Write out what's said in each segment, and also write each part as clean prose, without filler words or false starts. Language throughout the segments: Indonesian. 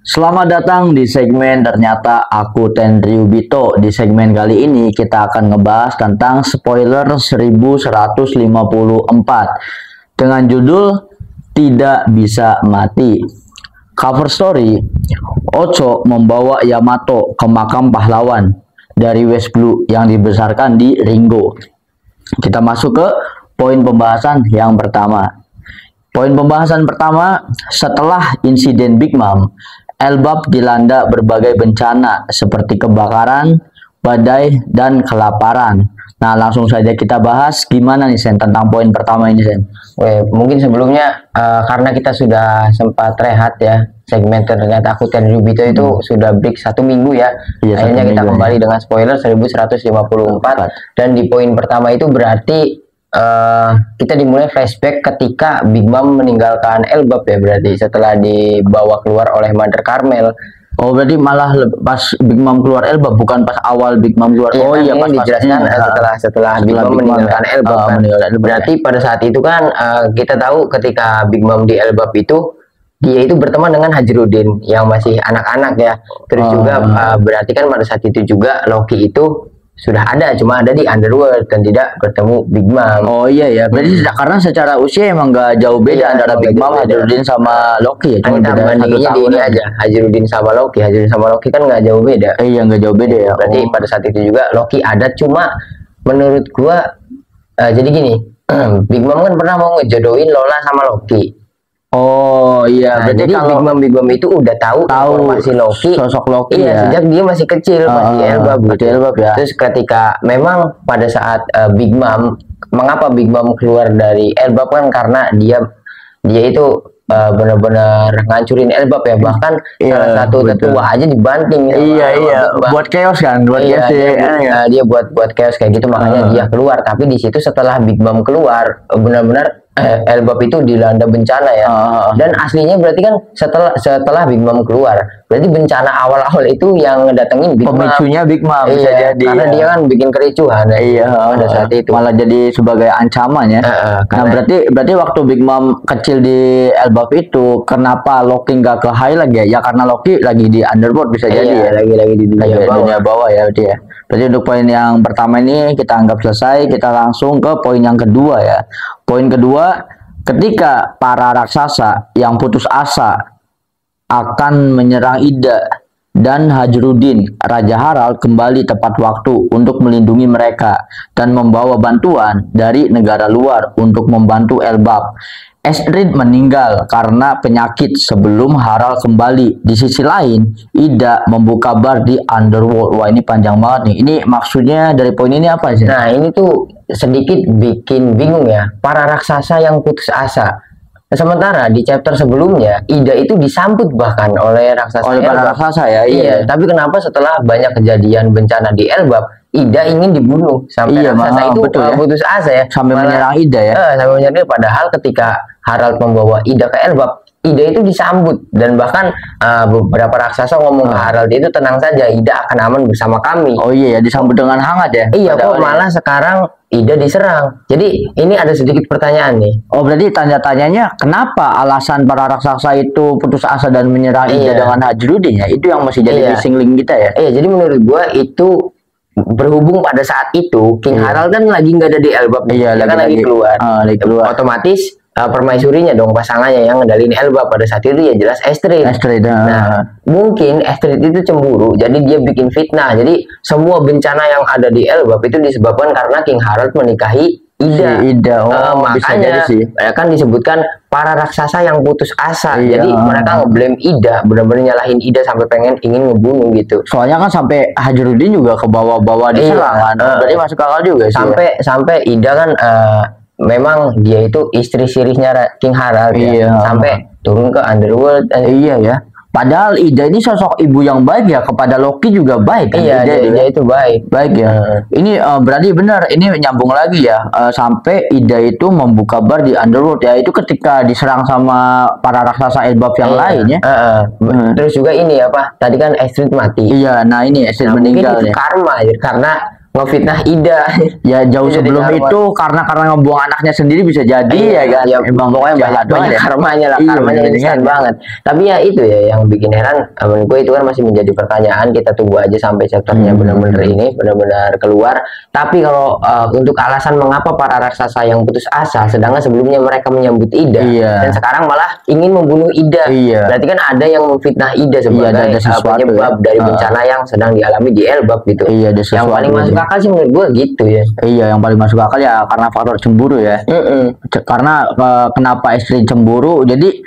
Selamat datang di segmen Ternyata Aku Tenryubito. Di segmen kali ini kita akan ngebahas tentang spoiler 1154 dengan judul Tidak Bisa Mati. Cover story, Ocho membawa Yamato ke makam pahlawan dari West Blue yang dibesarkan di Ringo. Kita masuk ke poin pembahasan yang pertama. Poin pembahasan pertama, setelah insiden Big Mom, Elbap dilanda berbagai bencana seperti kebakaran, badai, dan kelaparan. Nah, langsung saja kita bahas gimana nih Sen tentang poin pertama ini Sen. Mungkin sebelumnya karena kita sudah sempat rehat ya, segmen Ternyata Aku Tenryubito itu sudah break 1 minggu ya. Iya, akhirnya kita kembali ya. dengan spoiler 1154 dan di poin pertama itu berarti kita dimulai flashback ketika Big Mom meninggalkan Elbap ya, berarti setelah dibawa keluar oleh Mother Carmel. Oh, berarti malah pas Big Mom keluar Elbap, bukan pas awal Big Mom keluar. Oh iya, pas dijelaskan setelah Big Mom meninggalkan Elbap kan. Berarti pada saat itu kan kita tahu ketika Big Mom di Elbap itu dia itu berteman dengan Hajrudin yang masih anak-anak ya. Terus juga berarti kan pada saat itu juga Loki itu sudah ada, cuma ada di Underworld dan tidak bertemu Big Mom. Oh iya ya, berarti karena secara usia emang nggak jauh beda antara Big Mom, Hajrudin sama Loki ya. Cuma kita bandinginnya di ini aja, Hajrudin sama Loki. Hajrudin sama Loki kan nggak jauh beda. Iya, nggak jauh beda ya. Berarti pada saat itu juga Loki ada, cuma menurut gua jadi gini, Big Mom kan pernah mau ngejodohin Lola sama Loki. Oh iya, berarti jadi kalau Big Mom itu udah tahu informasi Loki, sosok Loki ya. Sejak dia masih kecil, masih Elbap ya. Terus ketika memang pada saat Big Mom, mengapa Big Mom keluar dari Elbap kan karena dia itu benar-benar ngancurin Elbap ya, bahkan salah satu tetua aja dibanting. Buat chaos kan, buat dia buat chaos kayak gitu, makanya dia keluar. Tapi di situ setelah Big Mom keluar, benar-benar Elbap itu dilanda bencana ya. Dan aslinya berarti kan setelah Big Mom keluar, berarti bencana awal-awal itu yang datengin Big Mom. Pemicunya Big Mom bisa jadi. Karena dia kan bikin kericuhan pada saat itu. Malah jadi sebagai ancaman ya. Nah, berarti waktu Big Mom kecil di Elbap itu, kenapa Loki nggak ke high lagi ya? Ya karena Loki lagi di Underworld bisa jadi ya. Lagi di dunia bawah ya dia. Berarti untuk poin yang pertama ini kita anggap selesai, kita langsung ke poin yang kedua ya. Poin kedua, ketika para raksasa yang putus asa akan menyerang Ida dan Hajrudin, Raja Harald kembali tepat waktu untuk melindungi mereka dan membawa bantuan dari negara luar untuk membantu Elbap. Estrid meninggal karena penyakit sebelum Harald kembali. Di sisi lain, Ida membuka bar di Underworld. Wah, ini panjang banget nih. Ini maksudnya dari poin ini apa sih? Nah, ini tuh sedikit bikin bingung ya. Para raksasa yang putus asa. Sementara di chapter sebelumnya, Ida itu disambut bahkan oleh para raksasa ya. Iya. Tapi kenapa setelah banyak kejadian bencana di Elbap, Ida ingin dibunuh sampai raksasa itu putus asa ya, sampai menyerang Ida ya. Sampai menyerang. Padahal ketika Harald membawa Ida ke Elbap, Ida itu disambut dan bahkan beberapa raksasa ngomong ke Harald itu, tenang saja, Ida akan aman bersama kami. Oh iya ya, disambut dengan hangat ya. Iya, kok malah sekarang Ida diserang. Jadi ini ada sedikit pertanyaan nih. Oh, berarti tanya-tanyanya kenapa alasan para raksasa itu putus asa dan menyerang Ida dengan Hajrudin ya? Itu yang masih jadi missing link kita ya. Iya, jadi menurut gua itu berhubung pada saat itu King Harald kan lagi nggak ada di Elbap, dia kan lagi keluar. Otomatis permaisurinya dong, pasangannya yang ngendalin Elbap pada saat itu ya jelas Estrid. Nah, mungkin Estrid itu cemburu, jadi dia bikin fitnah. Jadi semua bencana yang ada di Elbap itu disebabkan karena King Harald menikahi Ida. Makanya kan disebutkan para raksasa yang putus asa. Jadi mereka ngeblame Ida, benar-benar nyalahin Ida sampai ingin ngebunuh gitu. Soalnya kan sampai Hajrudin juga ke bawah-bawah diserang kan. Berarti masuk akal juga sih. Sampai Ida kan memang dia itu istri sirihnya King Harald sampai turun ke Underworld. Iya ya. Padahal Ida ini sosok ibu yang baik ya, kepada Loki juga baik kan. Iya, dia itu baik ya. Ini berarti benar, ini nyambung lagi ya, sampai Ida itu membuka bar di Underworld ya, itu ketika diserang sama para raksasa Elbap yang lain ya. Terus juga ini apa, tadi kan Estrid mati. Iya, nah ini Estrid meninggal mungkin itu karma ya, karena ngefitnah Ida. Ya jauh sebelum itu karena ngebuang anaknya sendiri bisa jadi ya kan. Ya, emang pokoknya banyak karmanya lah, karmanya instan banget. Tapi ya itu ya yang bikin heran, menurut gue itu kan masih menjadi pertanyaan. Kita tunggu aja sampai chapternya benar-benar ini benar-benar keluar. Tapi kalau untuk alasan mengapa para raksasa yang putus asa, sedangkan sebelumnya mereka menyambut Ida dan sekarang malah ingin membunuh Ida, berarti kan ada yang memfitnah Ida sebagai penyebab dari bencana yang sedang dialami di Elbap gitu. Yang paling masuk akal sih menurut gue gitu ya. Iya, yang paling masuk akal ya karena faktor cemburu ya. Karena kenapa istri cemburu? Jadi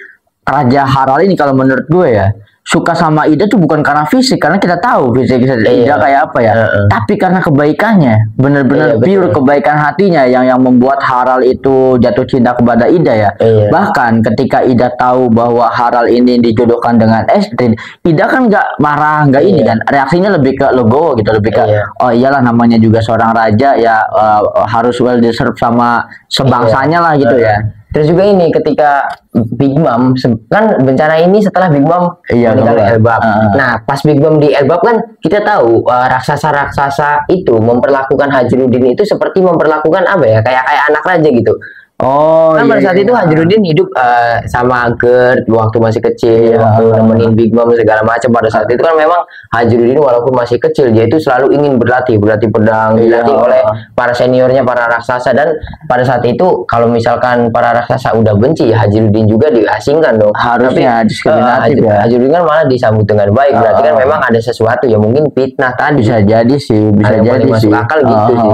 Raja Harald ini kalau menurut gue ya suka sama Ida tuh bukan karena fisik, karena kita tahu fisik Ida kayak apa ya, tapi karena kebaikannya, benar-benar pure kebaikan hatinya yang membuat Harald itu jatuh cinta kepada Ida ya. Bahkan ketika Ida tahu bahwa Harald ini dijodohkan dengan Estrid, Ida kan nggak marah, nggak ini kan, reaksinya lebih ke legowo gitu, lebih ke oh iyalah namanya juga seorang raja ya, harus well deserved sama sebangsanya lah gitu ya. Terus juga ini ketika Big Mom kan bencana ini setelah Big Mom meninggal di Elbap. Nah pas Big Mom di Elbap kan kita tahu raksasa-raksasa itu memperlakukan Hajrudin itu seperti memperlakukan apa ya, kayak anak raja gitu. Kan pada saat itu Hajrudin hidup sama Gerd waktu masih kecil, waktu nemenin Big Mom segala macam. Pada saat itu kan memang Hajrudin walaupun masih kecil dia itu selalu ingin berlatih pedang, dilatih oleh para seniornya, para raksasa. Dan pada saat itu kalau misalkan para raksasa udah benci, Hajrudin juga diasingkan dong. Harusnya diskriminatif ya. Hajrudin kan malah disambut dengan baik, berarti kan memang ada sesuatu ya, mungkin fitnah tadi. Bisa jadi sih, bisa jadi masuk akal gitu sih.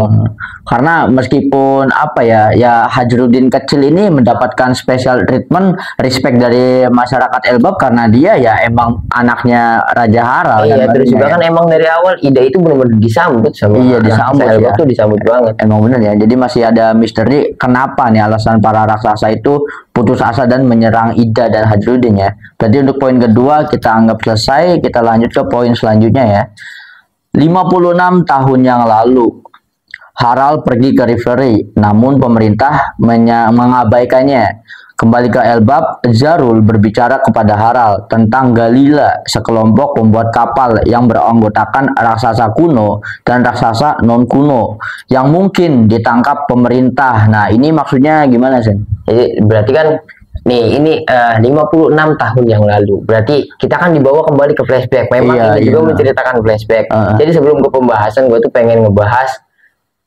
Karena meskipun apa ya Hajrudin kecil ini mendapatkan special treatment, respect dari masyarakat Elbap karena dia ya emang anaknya Raja Harald. Terus juga kan emang dari awal Ida itu benar-benar disambut sama disambut Elbap tuh disambut banget. Emang bener ya. Jadi masih ada misteri kenapa nih alasan para raksasa itu putus asa dan menyerang Ida dan Hajrudin ya. Berarti untuk poin kedua kita anggap selesai, kita lanjut ke poin selanjutnya ya. 56 tahun yang lalu Harald pergi ke Reverie, namun pemerintah mengabaikannya. Kembali ke Elbap, Jarul berbicara kepada Harald tentang Galila, sekelompok pembuat kapal yang beranggotakan raksasa kuno dan raksasa non kuno yang mungkin ditangkap pemerintah. Nah, ini maksudnya gimana sih? Jadi berarti kan nih ini 56 tahun yang lalu. Berarti kita kan dibawa kembali ke flashback. Memang ini juga menceritakan flashback. Jadi sebelum ke pembahasan, gue tuh pengen ngebahas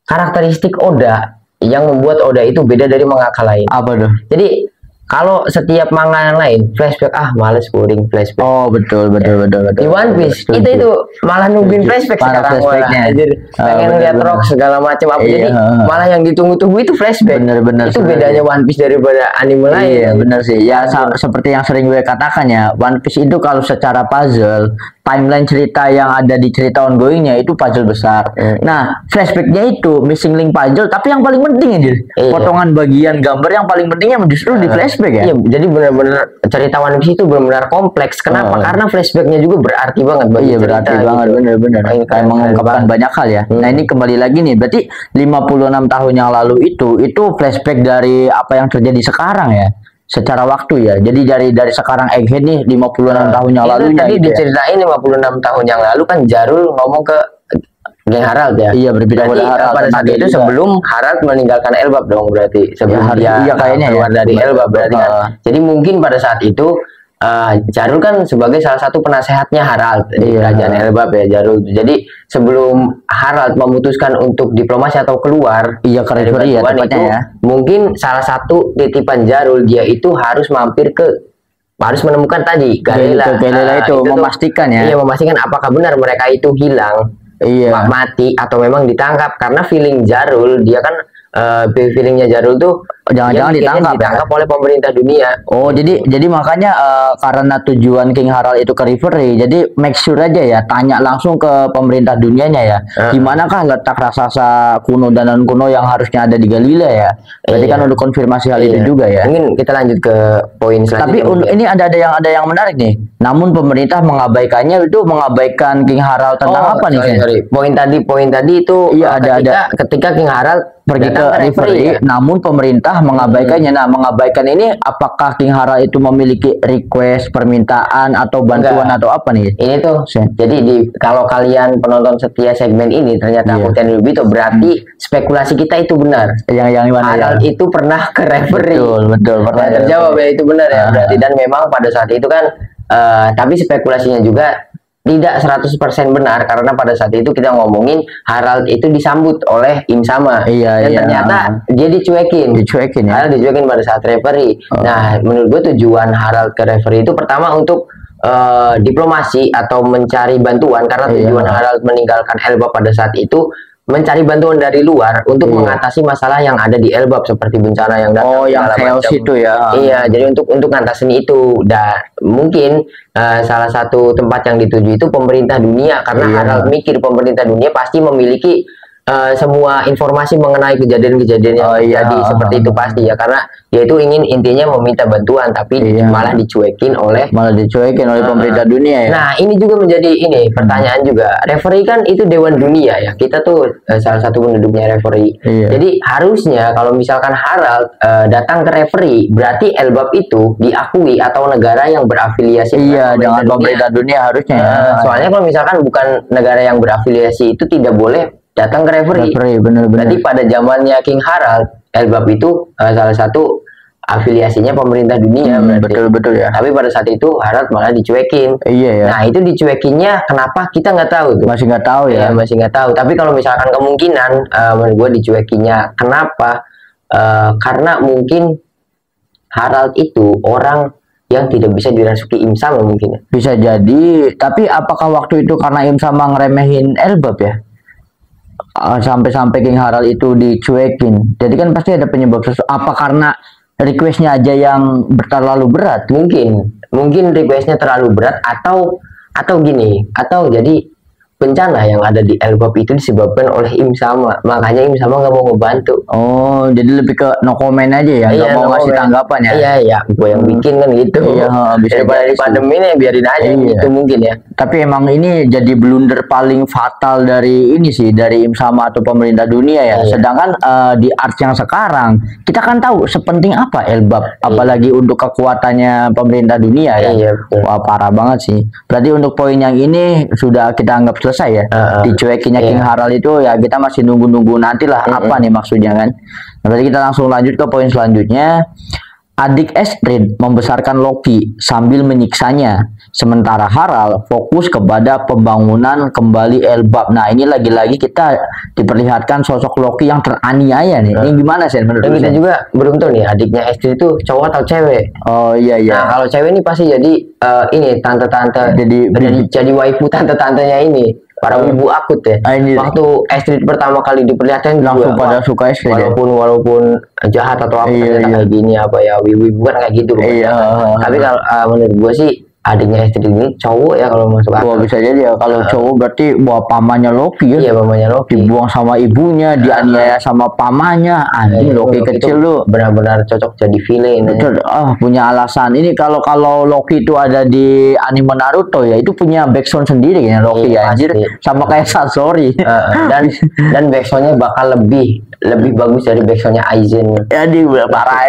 karakteristik Oda yang membuat Oda itu beda dari mangaka lain. Apa tuh? Jadi kalau setiap manga lain flashback males, boring flashback. Betul. Di One Piece itu malah nungguin flashback sekarang malah. Pengen lihat rock segala macam apa. Jadi malah yang ditunggu-tunggu itu flashback. Bener. Itu bedanya One Piece daripada anime lain. Iya bener sih. Ya seperti yang sering gue katakan ya, One Piece itu kalau secara puzzle timeline cerita yang ada di cerita ongoingnya itu puzzle besar. Nah flashbacknya itu missing link puzzle, tapi yang paling penting aja potongan bagian gambar yang paling pentingnya justru di flashback ya. Iya, jadi benar-benar cerita One Piece itu benar-benar kompleks. Kenapa? Karena flashbacknya juga berarti banget bagi cerita. Berarti banget, bener-bener. Kayak mengungkapkan banyak hal ya. Nah ini kembali lagi nih, berarti 56 tahun yang lalu itu flashback dari apa yang terjadi sekarang ya. Secara waktu ya. Jadi dari sekarang Egghead nih 56 tahun yang lalu tadi diceritain 56 tahun yang lalu kan Jarul ngomong ke Geng Harald ya. Iya, berbicara pada Harald. Pada saat itu sebelum Harald meninggalkan Elbap dong berarti. Sebelum dia kayaknya keluar dari Elbap berarti kan. Jadi mungkin pada saat itu Jarul kan sebagai salah satu penasehatnya Harald di kerajaan Elbap ya Jarul. Jadi sebelum Harald memutuskan untuk diplomasi atau keluar ke Reverie ya tempatnya ya. Mungkin salah satu titipan Jarul dia itu harus mampir harus menemukan tadi Galila itu memastikan ya. Iya, memastikan apakah benar mereka itu hilang. Mati atau memang ditangkap, karena feeling Jarul dia kan feelingnya Jarul tuh jangan-jangan ditangkap oleh pemerintah dunia. Jadi makanya karena tujuan King Harald itu ke Reverie, jadi make sure aja ya tanya langsung ke pemerintah dunianya ya, di manakah letak raksasa kuno dan non kuno yang harusnya ada di Galila ya. Berarti kan untuk konfirmasi hal itu juga ya. Mungkin kita lanjut ke poin selanjutnya. Tapi ini ada yang menarik nih. Namun pemerintah mengabaikannya, itu mengabaikan King Harald tentang apa nih? Poin tadi itu ketika King Harald pergi ke Reverie, namun pemerintah malah mengabaikannya. Nah, mengabaikan ini apakah King Harald itu memiliki request, permintaan atau bantuan atau apa nih? Ini tuh, jadi kalau kalian penonton setia segmen ini ternyata aku Tenryu Bito, berarti spekulasi kita itu benar. Yang mana Harald itu pernah ke referee. Betul. Pernah terjawab ya, itu benar ya berarti. Dan memang pada saat itu kan, tapi spekulasinya juga tidak 100% benar, karena pada saat itu kita ngomongin Harald itu disambut oleh Im Sama. Dan ternyata dia dicuekin ya. Harald dicuekin pada saat referee. Nah, menurut gue tujuan Harald ke referee itu pertama untuk diplomasi atau mencari bantuan, karena tujuan Harald meninggalkan Elbap pada saat itu mencari bantuan dari luar untuk mengatasi masalah yang ada di Elbap, seperti bencana yang datang. Yang chaos itu ya. Iya, jadi untuk ngatasin itu. Dan mungkin salah satu tempat yang dituju itu pemerintah dunia, karena Harald mikir pemerintah dunia pasti memiliki semua informasi mengenai kejadian-kejadian yang terjadi seperti itu pasti ya, karena dia itu ingin intinya meminta bantuan, tapi malah dicuekin oleh pemerintah dunia ya. Nah, ini juga menjadi pertanyaan juga. Referee kan itu dewan dunia ya, kita tuh salah satu penduduknya referee. Jadi harusnya kalau misalkan Harald datang ke referee, berarti Elbap itu diakui atau negara yang berafiliasi dengan pemerintah dunia harusnya. Soalnya kalau misalkan bukan negara yang berafiliasi itu tidak boleh datang ke referee. Berarti pada zamannya King Harald, Elbap itu salah satu afiliasinya pemerintah dunia. Betul ya. Tapi pada saat itu Harald malah dicuekin. Nah, itu dicuekinnya kenapa kita nggak tahu tuh. Masih nggak tahu ya. Masih nggak tahu. Tapi kalau misalkan kemungkinan, menurut gue dicuekinnya kenapa? Karena mungkin Harald itu orang yang tidak bisa dirasuki Im Sama mungkin. Bisa jadi. Tapi apakah waktu itu karena Im Sama ngeremehin Elbap ya? Sampai-sampai King Harald itu dicuekin. Jadi kan pasti ada penyebab sesuatu. Apa karena requestnya aja yang terlalu berat? Mungkin requestnya terlalu berat, atau gini, atau jadi bencana yang ada di Elbap itu disebabkan oleh Im Sama, makanya Im Sama nggak mau ngebantu. Jadi lebih ke no comment aja ya, nggak mau ngasih tanggapan ya. Iya, gue yang bikin kan gitu. Bisa daripada di pandemi ini biarin aja gitu mungkin ya. Tapi emang ini jadi blunder paling fatal dari Im Sama atau pemerintah dunia ya. Sedangkan di arts yang sekarang kita kan tahu sepenting apa Elbap, apalagi untuk kekuatannya pemerintah dunia ya. Wah, parah banget sih. Berarti untuk poin yang ini sudah kita anggap selesai ya. Dicuekinnya King Harald itu ya, kita masih nunggu nantilah apa nih maksudnya kan. Nah, berarti kita langsung lanjut ke poin selanjutnya. Adik Estrid membesarkan Loki sambil menyiksanya, sementara Harald fokus kepada pembangunan kembali Elbap. Nah, ini lagi-lagi kita diperlihatkan sosok Loki yang teraniaya nih. Ini gimana sih menurut kita juga beruntung nih, adiknya Estrid itu cowok atau cewek? Nah, kalau cewek ini pasti jadi ini tante-tante, jadi waifu tante-tantenya ini. Para wibu akut ya. Waktu Estrid pertama kali diperlihatkan langsung pada suka Estrid. Walaupun jahat atau apa kayak gini apa ya, wibu kan kayak gitu. Tapi kalau menurut gue sih adiknya Estrid ini cowok ya kalau masuk akal. Bisa jadi ya, kalau cowok berarti pamannya Loki ya. Pamannya Loki. Dibuang sama ibunya, dianiaya sama pamannya. Anjing, Loki kecil lu. Benar-benar cocok jadi villain. Betul. Punya alasan. Ini kalau Loki itu ada di anime Naruto ya, itu punya background sendiri ya Loki ya. Anjir, sama kayak Sasori. Dan backsoundnya bakal lebih bagus dari backsoundnya Aizen. Jadi parah.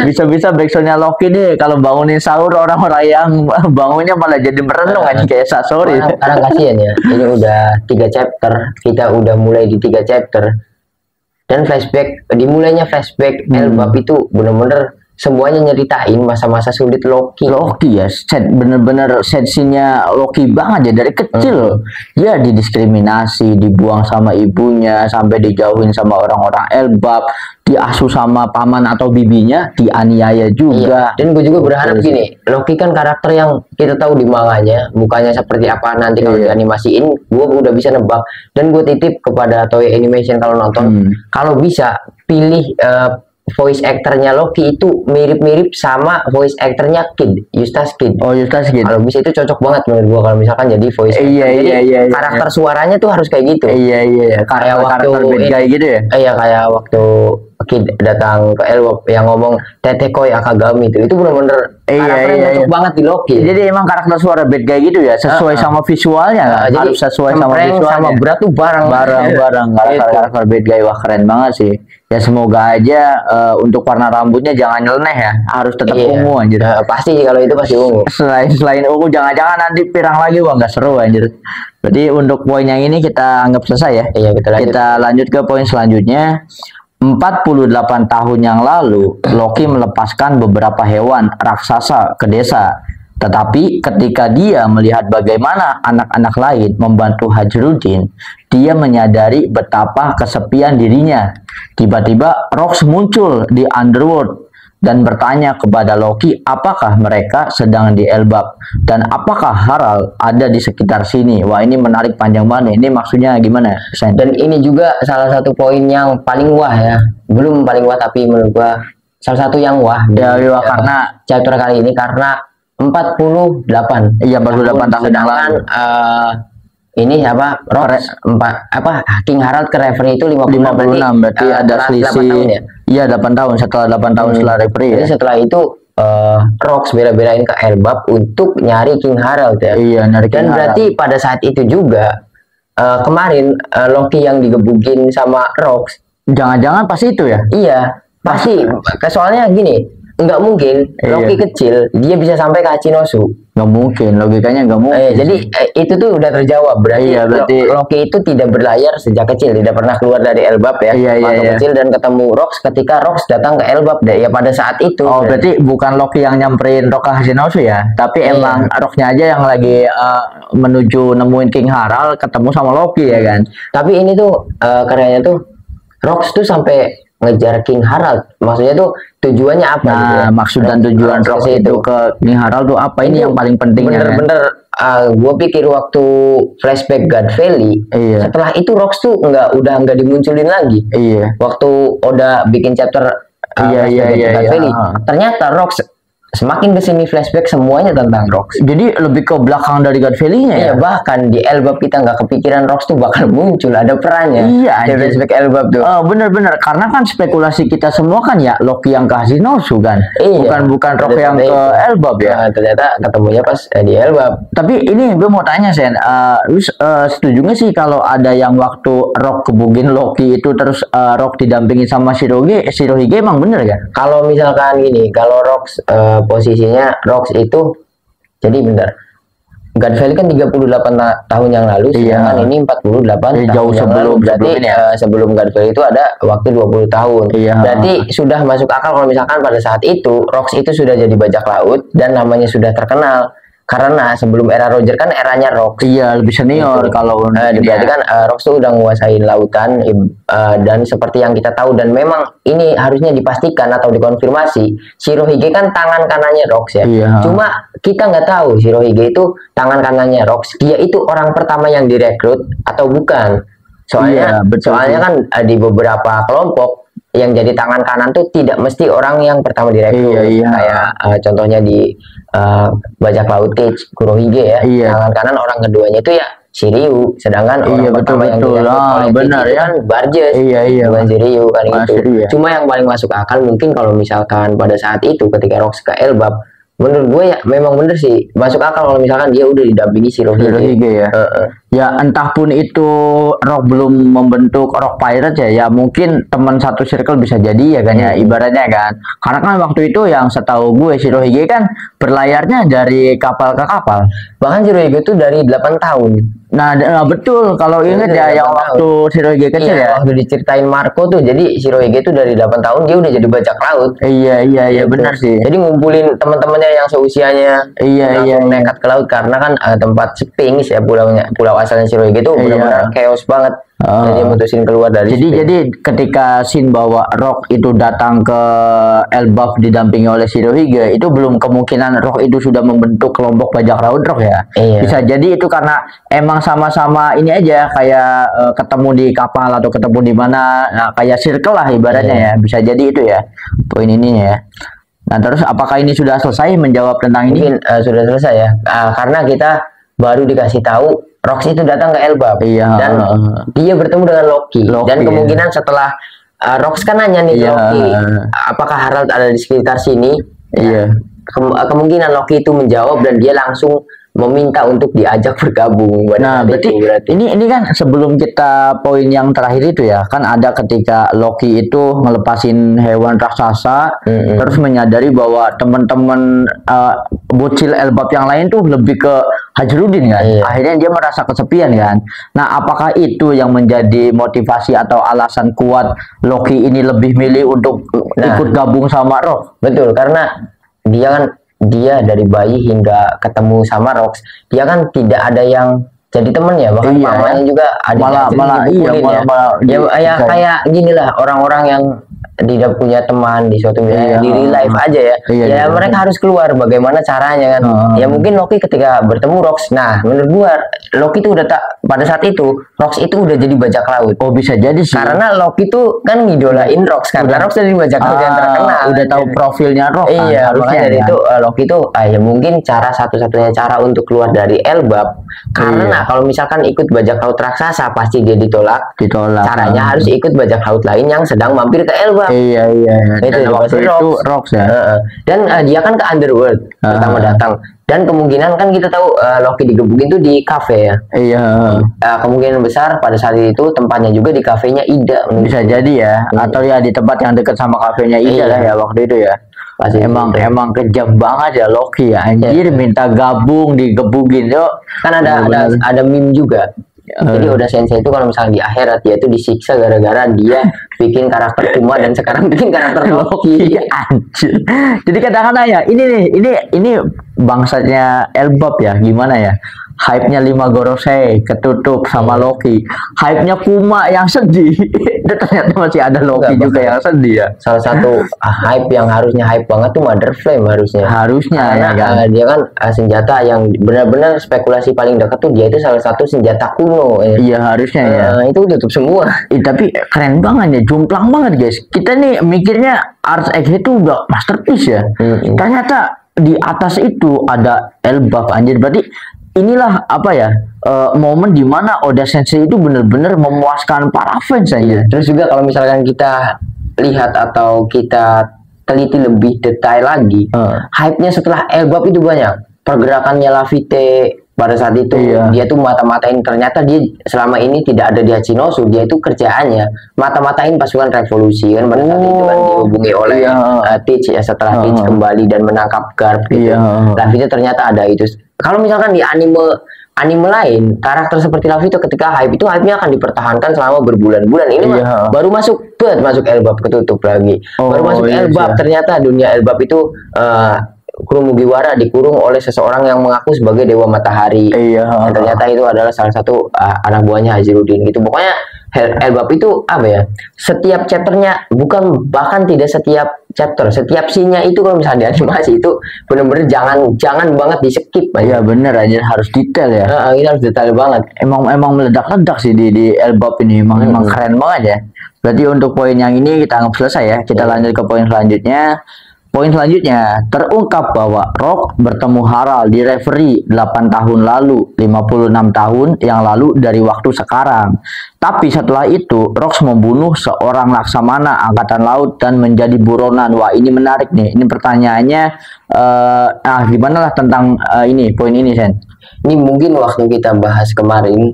Bisa-bisa backsoundnya Loki nih kalau bangunin sahur, orang-orang yang bangunnya malah jadi merenung aja kayak Sasori. Kadang kasihan ya. Ini udah 3 chapter, kita udah mulai di 3 chapter. Dan dimulainya flashback Elbap itu bener-bener semuanya nyeritain masa-masa sulit Loki ya. Bener-bener scene-nya Loki banget ya, dari kecil ya didiskriminasi, dibuang sama ibunya, sampai dijauhin sama orang-orang Elbap, diasuh sama paman atau bibinya, dianiaya juga. Dan gue juga berharap gini, Loki kan karakter yang kita tahu di manganya mukanya seperti apa nanti kalau dianimasiin, gue udah bisa nebak. Dan gue titip kepada Toei Animation kalau nonton, kalau bisa pilih voice actornya Loki itu mirip-mirip sama voice actornya Eustace Kid. Eustace Kid. Kalau bisa itu cocok banget menurut gua kalau misalkan jadi voice actor. Jadi karakter suaranya tuh harus kayak gitu. Kayak waktu kayak gitu ya. Kayak waktu Loki datang ke Elbap yang ngomong Tetekoi Akagami itu benar-benar karakternya cocok banget di Loki. Jadi emang karakter suara bad guy gitu ya, sesuai sama visualnya kan? Harus sesuai sama visualnya. Sama berat tuh bareng karakter bad guy. Wah keren banget sih. Ya semoga aja untuk warna rambutnya jangan nyeleneh ya, harus tetap ungu anjir. Pasti kalau itu pasti ungu. Selain ungu jangan-jangan nanti pirang lagi, wah nggak seru anjir. Berarti untuk poin yang ini kita anggap selesai ya. Iya, kita lanjut ke poin selanjutnya. 48 tahun yang lalu, Loki melepaskan beberapa hewan raksasa ke desa. Tetapi ketika dia melihat bagaimana anak-anak lain membantu Hajrudin, dia menyadari betapa kesepian dirinya. Tiba-tiba Rox muncul di Underworld dan bertanya kepada Loki apakah mereka sedang di Elbap dan apakah Harald ada di sekitar sini. Wah ini menarik panjang banget. Ini maksudnya gimana, Sen? Dan ini juga salah satu poin yang paling wah ya. Belum paling wah tapi menurut gua salah satu yang wah. Karena chapter kali ini karena 48. Iya 48 tahun yang lalu. Ini apa? King Harald ke referee itu 56 berarti ada selisih. Iya 8 tahun setelah 8 tahun setelah referee. Jadi setelah itu Rox bela-belain ke Elbap untuk nyari King Harald ya. Iya, nyari King Harald. Berarti pada saat itu juga kemarin Loki yang digebukin sama Rox. Jangan-jangan pas itu ya? Iya, pasti. Soalnya gini, nggak mungkin Loki kecil dia bisa sampai ke Hachinosu. Nggak mungkin, logikanya nggak mungkin. Jadi itu tuh udah terjawab. Berarti Loki itu tidak berlayar sejak kecil, tidak pernah keluar dari Elbap ya. Waktu kecil dan ketemu Rox ketika Rox datang ke Elbap ya pada saat itu. Oh berarti bukan Loki yang nyamperin Rox ke Hachinosu ya, tapi emang Roxnya aja yang lagi menuju nemuin King Harald ketemu sama Loki ya kan. Tapi ini tuh kerennya tuh Rox tuh sampai ngejar King Harald, maksudnya tuh tujuannya apa? Nah, gitu ya? Maksud dan tujuan Rox itu ke King Harald tuh apa? Ini yang paling pentingnya. Bener-bener, gue pikir waktu flashback God Valley, setelah itu Rox tuh udah nggak dimunculin lagi. Waktu Oda bikin chapter God Valley, ternyata Rox semakin kesini flashback semuanya tentang Rox. Jadi lebih ke belakang dari God Valley-nya ya? Bahkan di Elbap kita nggak kepikiran Rox tuh bakal muncul, ada perannya. Di flashback Elbap tuh. Bener-bener, karena kan spekulasi kita semua kan ya Loki yang ke Hachinosu kan? Bukan Rox yang ke Elbap ya? Ternyata ketemunya pas di Elbap. Tapi ini gue mau tanya Sen, lu setuju nggak sih kalau ada yang waktu Rox kebugin Loki itu terus Rox didampingin sama Shirohige emang bener kan? Kalau misalkan gini, kalau Rox posisinya Rox itu jadi benar. God Valley kan 38 tahun yang lalu, sedangkan ini 48 jauh tahun sebelum, yang lalu. Berarti sebelum God Valley itu ada waktu 20 tahun. Berarti sudah masuk akal kalau misalkan pada saat itu Rox itu sudah jadi bajak laut dan namanya sudah terkenal. Karena sebelum era Roger kan eranya Rox. Lebih senior kalau berarti kan Rox tuh udah menguasai lautan dan seperti yang kita tahu dan memang ini harusnya dipastikan atau dikonfirmasi Shirohige kan tangan kanannya Rox ya. Cuma kita nggak tahu Shirohige itu tangan kanannya Rox. Dia itu orang pertama yang direkrut atau bukan? Soalnya kan di beberapa kelompok yang jadi tangan kanan tuh tidak mesti orang yang pertama direkrut. Kayak contohnya di bajak laut Cage Kurohige ya. Tangan kanan orang keduanya itu ya Shiryu, sedangkan orang pertama yang direkrut oleh Cage kan Barges, bukan Shiryu kan itu. Cuma yang paling masuk akal mungkin kalau misalkan pada saat itu ketika Rox ke Elbap, menurut gue ya memang bener sih masuk akal kalau misalkan dia udah didampingi Shirohige ya. Ya entah pun itu Rox belum membentuk Rock Pirate ya mungkin teman satu circle bisa jadi ya kan ya ibaratnya kan. Karena kan waktu itu yang setahu gue Shirohige kan berlayarnya dari kapal ke kapal. Bahkan Shirohige itu dari 8 tahun. Nah betul kalau ingat ya yang waktu Shirohige kecil ya. Waktu diceritain Marco tuh jadi Shirohige itu dari 8 tahun dia udah jadi bajak laut. Iya benar sih. Jadi ngumpulin teman-temannya yang seusianya nekat ke laut karena kan tempat Sphinx ya pulau asalnya Shirohige itu benar-benar chaos banget. Jadi mutusin keluar dari jadi ketika scene bahwa Rox itu datang ke Elbaf didampingi oleh Shirohige itu belum kemungkinan Rox itu sudah membentuk kelompok bajak laut Rox ya. Bisa jadi itu karena emang sama-sama ini aja kayak ketemu di kapal atau ketemu di mana, nah kayak circle lah ibaratnya ya. Bisa jadi itu ya poin ininya ya. Nah terus apakah ini sudah selesai menjawab tentang ini? Mungkin sudah selesai ya, karena kita baru dikasih tahu Rox itu datang ke Elbap dan dia bertemu dengan Loki dan kemungkinan setelah Rox kan nanya nih ke Loki, apakah Harald ada di sekitar sini? Iya. Kemungkinan Loki itu menjawab dan dia langsung meminta untuk diajak bergabung. Nah, berarti ini kan sebelum kita poin yang terakhir itu ya, kan ada ketika Loki itu ngelepasin hewan raksasa, terus menyadari bahwa teman-teman bocil Elbap yang lain tuh lebih ke Hajrudin kan. Akhirnya dia merasa kesepian kan. Nah, apakah itu yang menjadi motivasi atau alasan kuat Loki ini lebih milih untuk ikut gabung sama Rox? Betul, karena dia dari bayi hingga ketemu sama Rox, dia kan tidak ada yang jadi temennya, bahkan mamanya juga ada kayak gini lah orang-orang yang tidak punya teman di suatu wilayah di real life aja ya. Mereka harus keluar, bagaimana caranya kan? Ya mungkin Loki ketika bertemu Rox, nah menurut gua Loki itu udah pada saat itu Rox itu udah jadi bajak laut. Oh, bisa jadi sih. Karena Loki tuh kan ngidolain Rox, karena Rox jadi bajak laut yang terkenal. Udah tahu profilnya Rox. Iya, makanya dari itu Loki itu ya mungkin satu-satunya cara untuk keluar dari Elbap. Karena kalau misalkan ikut bajak laut raksasa pasti dia ditolak. Caranya harus ikut bajak laut lain yang sedang mampir ke Elbap. Iya. Itu waktu itu Rox ya. Dan dia kan ke Underworld pertama datang. Dan kemungkinan kan kita tahu Loki digebukin tuh di kafe ya. Iya. Kemungkinan besar pada saat itu tempatnya juga di kafenya Ida. Bisa jadi ya. Atau ya di tempat yang dekat sama kafenya Ida lah ya waktu itu ya. Pasti emang kejam banget ya Loki ya. Anjir minta gabung digebukin yuk. Kan ada meme juga. Jadi Oda Sensei itu kalau misalnya di akhirat dia itu disiksa gara-gara dia bikin karakter Kuma dan sekarang bikin karakter Loki. Anjir. Jadi kadang-kadang ya ini bangsatnya Elbap ya, gimana ya? Hype-nya 5 Gorosei ketutup sama Loki. Hype-nya Kuma yang sedih. Dan ternyata masih ada Loki juga yang sedih ya. Salah satu hype yang harusnya hype banget tuh Mother Flame harusnya. Karena ya, dia kan senjata yang benar-benar spekulasi paling dekat tuh dia itu salah satu senjata kuno. Iya harusnya ya. Itu tutup semua. Tapi keren banget ya, jomplang banget guys. Kita nih mikirnya Ars X itu udah masterpiece ya. Ternyata di atas itu ada Elbap anjir. Berarti inilah apa ya momen dimana Oda Sensei itu benar-benar memuaskan para fans aja. Terus juga kalau misalkan kita lihat atau kita teliti lebih detail lagi, hype-nya setelah Elbap itu banyak. Pergerakannya Laffy pada saat itu dia tuh mata-matain, ternyata dia selama ini tidak ada di Hachinosu, dia itu kerjaannya mata-matain pasukan revolusi kan pada saat itu kan dihubungi oleh Teach ya, setelah Teach kembali dan menangkap Garp gitu. Laffy itu ternyata ada itu. Kalau misalkan di anime lain, karakter seperti Laffy itu ketika hype-nya akan dipertahankan selama berbulan-bulan. Ini baru masuk Elbap ketutup lagi. Baru masuk Elbap, ternyata dunia Elbap itu Kurumugiwara dikurung oleh seseorang yang mengaku sebagai Dewa Matahari. Dan ternyata itu adalah salah satu anak buahnya Hajrudin gitu. Pokoknya Elbap itu apa ya? Setiap chapternya, bahkan tidak setiap chapter, setiap scene-nya itu kalau misalnya di animasi itu bener-bener jangan banget di skip aja. Iya bener aja, harus detail ya. Ini harus detail banget. Emang meledak-ledak sih di Elbap ini, emang keren banget ya. Berarti untuk poin yang ini kita anggap selesai ya. Kita lanjut ke poin selanjutnya. Poin selanjutnya, terungkap bahwa Rox bertemu Harald di Reverie 8 tahun lalu, 56 tahun yang lalu dari waktu sekarang. Tapi setelah itu, Rox membunuh seorang laksamana angkatan laut dan menjadi buronan. Wah, ini menarik nih. Ini pertanyaannya, gimana lah tentang poin ini, Sen? Ini mungkin waktu kita bahas kemarin,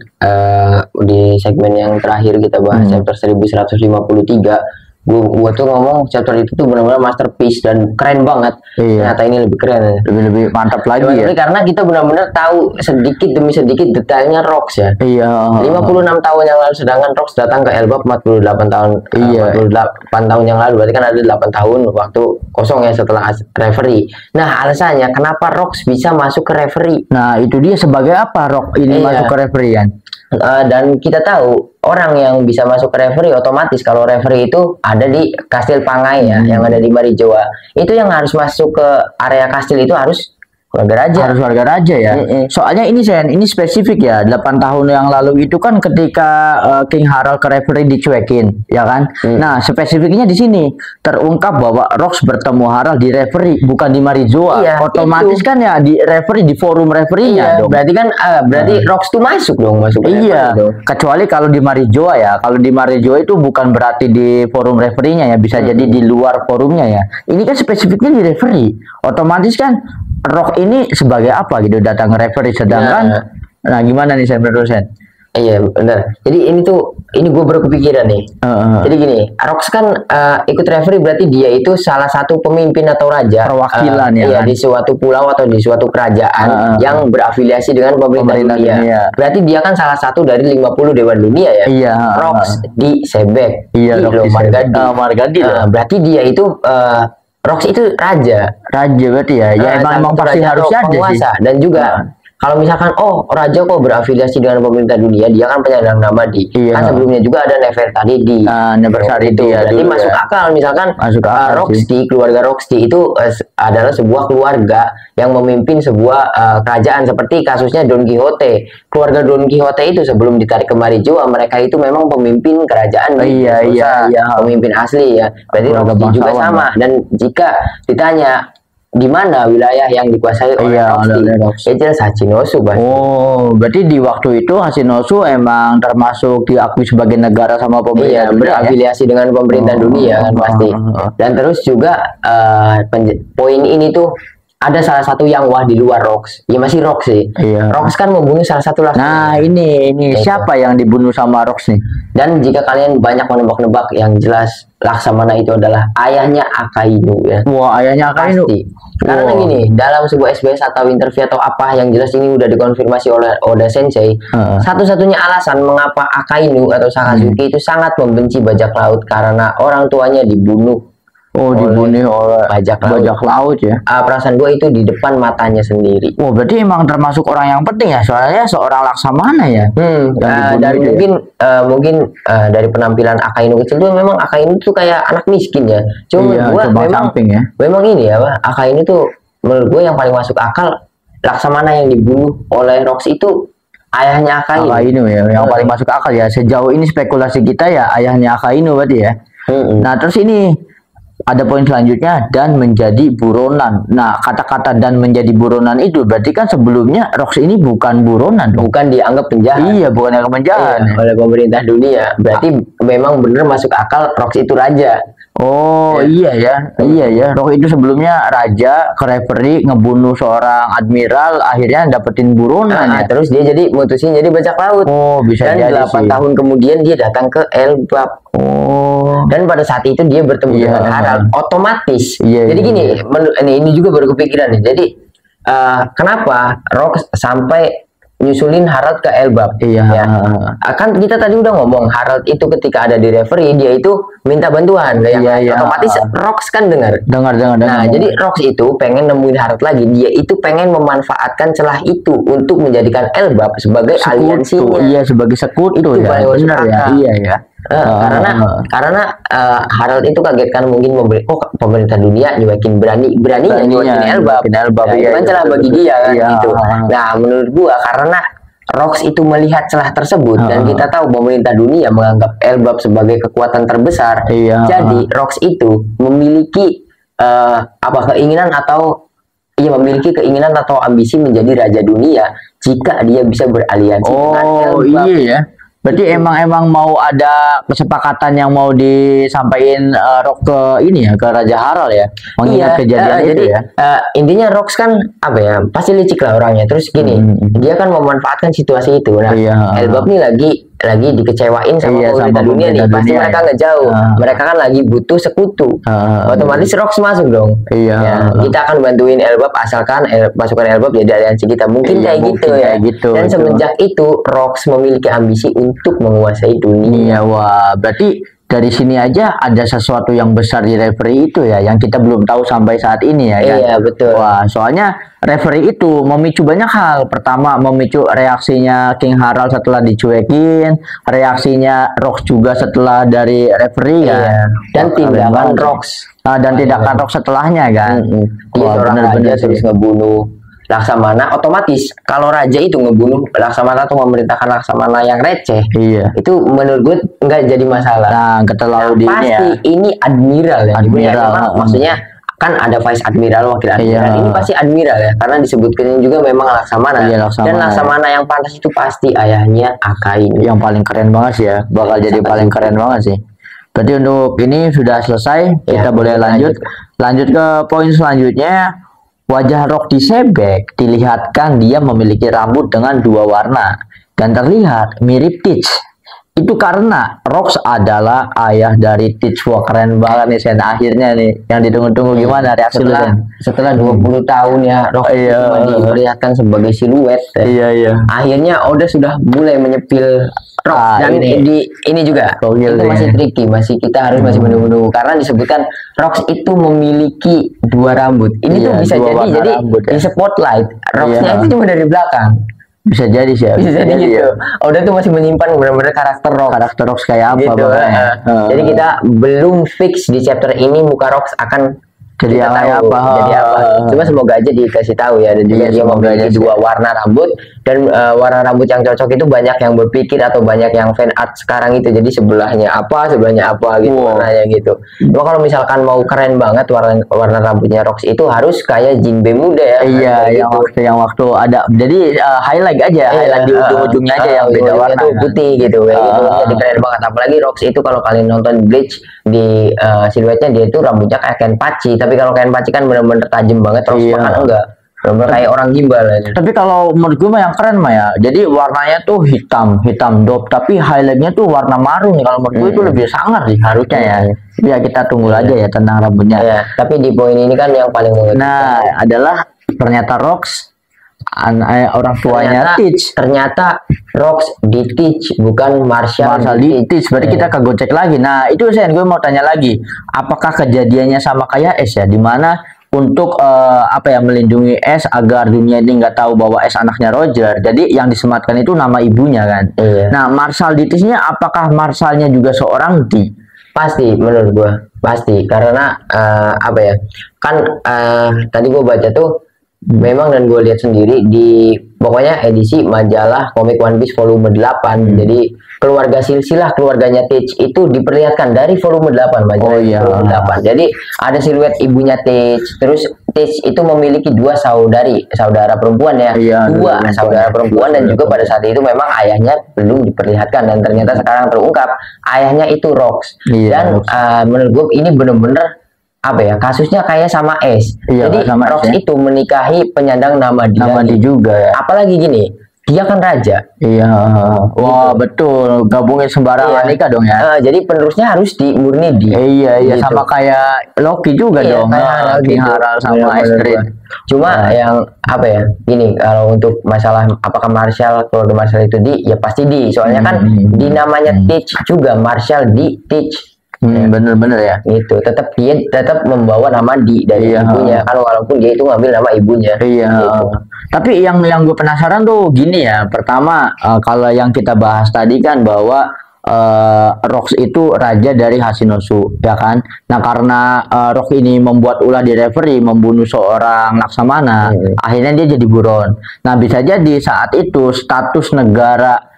di segmen yang terakhir kita bahas chapter 1153, Gua tuh ngomong chapter itu tuh benar-benar masterpiece dan keren banget. Ternyata ini lebih keren, lebih mantap lagi ya. Karena kita benar-benar tahu sedikit demi sedikit detailnya Rox ya. 56 tahun yang lalu, sedangkan Rox datang ke Elbap 48 tahun. 48 tahun yang lalu, berarti kan ada 8 tahun waktu kosong ya setelah Reverie. Nah, alasannya kenapa Rox bisa masuk ke Reverie? Nah, itu dia, sebagai apa Rox ini masuk ke Reverie kan? Dan kita tahu orang yang bisa masuk ke Reverie otomatis kalau Reverie itu ada di Kastil Pangai ya, yang ada di Marijoa. Itu yang harus masuk ke area kastil itu harus Keluarga raja. Harus keluarga raja ya. Soalnya ini ini spesifik ya. 8 tahun yang lalu itu kan ketika King Harald ke referee dicuekin, ya kan? Nah, spesifiknya di sini terungkap bahwa Rox bertemu Harald di referee, bukan di Marijoa. Iya, otomatis itu. Kan ya di referee, di forum referee-nya dong. Berarti kan berarti Rox tuh masuk dong, masuk. Iya. Kecuali kalau di Marijoa ya. Kalau di Marijoa itu bukan berarti di forum referee-nya ya, bisa jadi di luar forumnya ya. Ini kan spesifiknya di referee. Otomatis kan Rox ini sebagai apa gitu datang referee, sedangkan nah gimana nih saya Sen? Iya benar. Jadi ini gue baru kepikiran nih. Jadi gini, Rox kan ikut referee berarti dia itu salah satu pemimpin atau raja perwakilan ya kan? Di suatu pulau atau di suatu kerajaan yang berafiliasi dengan pemerintah dunia. Berarti dia kan salah satu dari 50 dewan dunia ya. Iya. Rox di Sebek. Iya, di Margadi. Berarti dia itu Rox itu raja berarti ya. Ya emang pasti harus ada sih. Dan juga kalau misalkan raja kok berafiliasi dengan pemerintah dunia, dia kan penyandang nama di. Kan sebelumnya juga ada Nefertari itu ya. Berarti masuk akal misalkan Roxty, keluarga Roxty itu adalah sebuah keluarga yang memimpin sebuah kerajaan seperti kasusnya Don Quixote. Keluarga Don Quixote itu sebelum ditarik ke Marijoa, mereka itu memang pemimpin kerajaan. Iya. Pemimpin asli ya. Berarti Roxty juga sama. Dan jika ditanya di mana wilayah yang dikuasai oleh Roxty? Jelas Hachinosu, Bang. Oh, berarti di waktu itu Hachinosu emang termasuk diakui sebagai negara sama pemerintah. Iya, berafiliasi dengan pemerintah dunia kan pasti. Dan terus juga poin ini tuh ada salah satu yang di luar Rox. Ya masih Rox sih. Iya. Rox kan membunuh salah satu laksamana. Nah, ini siapa yang dibunuh sama Rox nih? Dan jika kalian banyak menebak-nebak, yang jelas Laksamana itu adalah ayahnya Akainu ya. Wah, ayahnya Akainu. Pasti. Karena gini, dalam sebuah SBS atau interview atau apa yang jelas ini udah dikonfirmasi oleh Oda Sensei. Satu-satunya alasan mengapa Akainu atau Sakazuki itu sangat membenci bajak laut karena orang tuanya dibunuh. Dibunuh oleh bajak laut ya. Perasaan gue itu di depan matanya sendiri. Berarti emang termasuk orang yang penting ya, soalnya seorang Laksamana ya. Dan mungkin dari penampilan Akainu kecil tuh memang Akainu tuh kayak anak miskin ya. Cuma gue memang ini ya, Akainu tuh menurut gue yang paling masuk akal. Laksamana yang dibunuh oleh Rox itu ayahnya Akainu ya, yang paling masuk akal ya. Sejauh ini spekulasi kita ya ayahnya Akainu berarti ya. Nah terus ini ada poin selanjutnya, dan menjadi buronan. Nah, kata-kata dan menjadi buronan itu berarti kan sebelumnya Rox ini bukan buronan, bukan dianggap penjahat. Iya, bukan dianggap penjahat oleh pemerintah dunia. Berarti memang benar masuk akal Rox itu raja. Iya ya. Rox itu sebelumnya raja, ke referee, ngebunuh seorang admiral, akhirnya dapetin buronan ya. Terus dia jadi mutusin jadi bajak laut. Bisa dan jadi 8 tahun kemudian dia datang ke Elbap. Dan pada saat itu dia bertemu dengan Harald. Otomatis. Jadi gini, ini juga baru kepikiran nih. Jadi kenapa Rox sampai nyusulin Harald ke Elbap? Kan kita tadi udah ngomong Harald itu ketika ada di referee dia itu minta bantuan. Otomatis Rox kan dengar. Nah, jadi Rox itu pengen nemuin Harald lagi. Dia itu pengen memanfaatkan celah itu untuk menjadikan Elbap sebagai aliansinya. Iya, sebagai sekutu ya. Benar ya. Iya. Karena Harald itu kaget kan, mungkin pemerintah dunia beraninya nyuakin Elbap. Itu celah bagi dia kan gitu. Nah, menurut gua karena Rox itu melihat celah tersebut dan kita tahu pemerintah dunia menganggap Elbap sebagai kekuatan terbesar. Jadi Rox itu memiliki keinginan atau ambisi menjadi raja dunia jika dia bisa beraliansi dengan Elbap. Iya ya. Berarti emang mau ada kesepakatan yang mau disampaikan Rox ke ini ya, ke Raja Harald ya, mengingat kejadian itu ya. Intinya Rox kan pasti licik lah orangnya. Terus gini, dia kan memanfaatkan situasi itu. Nah, Elbap nih lagi dikecewain sama pemerintah dunia nih. Pasti mereka ngejauh. Mereka kan lagi butuh sekutu. Otomatis Rox masuk dong. Kita akan bantuin Elbap asalkan pasukan Elbap jadi aliansi kita. Mungkin kayak gitu. Dan semenjak itu Rox memiliki ambisi untuk menguasai dunia. Wah, berarti dari sini aja ada sesuatu yang besar di referee itu ya, yang kita belum tahu sampai saat ini ya. Iya, betul. Wah, soalnya referee itu memicu banyak hal. Pertama, memicu reaksinya King Harald setelah dicuekin, reaksinya Rox juga setelah dari referee ya. Dan tindakan Rox. Dan tindakan Rox setelahnya kan. Dia seorang raja terus ngebunuh Laksamana, otomatis kalau raja itu ngebunuh Laksamana atau memerintahkan Laksamana yang receh, itu menurut gue nggak jadi masalah. Nah, terlalu pasti ini admiral ya. Admiral, maksudnya kan ada vice admiral, wakil admiral. Ini pasti admiral ya, karena disebutkan juga memang Laksamana. Dan Laksamana yang pantas itu pasti ayahnya Akain. Yang paling keren banget sih ya, bakal jadi paling keren banget sih. Berarti untuk ini sudah selesai, kita boleh lanjut ke poin selanjutnya. Wajah Rock di Sebek dilihatkan dia memiliki rambut dengan 2 warna dan terlihat mirip Teach. Itu karena Rox adalah ayah dari Teach. Wah, keren banget nih Sen. Akhirnya nih yang ditunggu-tunggu. Gimana reaksi lu Sen? Setelah 20 tahun ya Rox cuma diperlihatkan sebagai siluet. Akhirnya Oda sudah mulai menyepil Rox. Dan ini juga itu masih tricky, kita harus masih menunggu karena disebutkan Rox itu memiliki 2 rambut. Ini tuh bisa jadi di spotlight Roxnya itu cuma dari belakang. Bisa jadi sih ya. Bisa jadi gitu. Oda tuh masih menyimpan benar-benar karakter Rox kayak apa gitu. Jadi kita belum fix di chapter ini muka Rox akan jadi apa. Cuma semoga aja dikasih tahu ya. Dan juga dia memiliki 2 warna rambut, dan warna rambut yang cocok itu banyak yang berpikir atau banyak yang fan art sekarang itu. Jadi sebelahnya apa gitu, warnanya gitu. Cuma kalau misalkan mau keren banget warna rambutnya Rox itu harus kayak Jinbe muda ya. Iya, yang waktu ada. Jadi highlight aja, highlight di ujung-ujungnya aja yang beda warna tuh putih gitu kayak gitu. Jadi keren banget. Apalagi Rox itu kalau kalian nonton Bleach di siluetnya dia itu rambutnya kayak Kenpachi, tapi kalau Kenpachi kan bener-bener tajam banget, Rox kan enggak, bener-bener kayak orang gimbal aja. Tapi kalau menurut gue mah yang keren mah ya, jadi warnanya tuh hitam dop, tapi highlightnya tuh warna marun. Kalau menurut gue itu lebih sangar sih harusnya ya. Ya kita tunggu aja ya tentang rambutnya. Tapi di poin ini kan yang paling mengejutkan adalah ternyata Rox orang tuanya Teach. Ternyata Rox di Teach, bukan Marshall di Teach. Berarti kita kegocek lagi. Nah itu Sen, gue mau tanya lagi, apakah kejadiannya sama kayak S ya, dimana untuk melindungi S agar dunia ini nggak tahu bahwa S anaknya Roger, jadi yang disematkan itu nama ibunya kan. Nah Marshall di Teach-nya, apakah Marshallnya juga seorang D? Pasti, menurut gue pasti, karena tadi gue baca tuh memang, dan gue lihat sendiri di pokoknya edisi majalah komik One Piece volume 8. Jadi keluarga silsilah keluarganya Teach itu diperlihatkan dari volume 8 majalah volume 8. Jadi ada siluet ibunya Teach, terus Teach itu memiliki 2 saudara perempuan ya. 2 saudara perempuan, dan juga pada saat itu memang ayahnya belum diperlihatkan, dan ternyata sekarang terungkap ayahnya itu Rox. Dan menurut gue ini bener-bener kasusnya kayak sama S. Jadi Rox itu menikahi penyandang nama D juga ya. Apalagi gini, dia kan raja. Wah gitu. Betul, gabungin sembarangan nikah dong ya. Jadi penerusnya harus murni D. Gitu. Sama kayak Loki juga dong. King Harald sama Astrid. Cuma yang gini, kalau untuk masalah apakah Marshall, keluarga Marshall itu D, ya pasti D. Soalnya kan di namanya Teach juga, Marshall D Teach. Bener-bener ya. Itu tetap membawa nama dari ibunya kan, walaupun dia itu ngambil nama ibunya. Gitu. Tapi yang gue penasaran tuh gini ya. Pertama, kalau yang kita bahas tadi kan bahwa Rox itu raja dari Hashinosu, ya kan? Nah karena Rox ini membuat ulah di referee, membunuh seorang Laksamana, akhirnya dia jadi buron. Nah bisa jadi saat itu status negara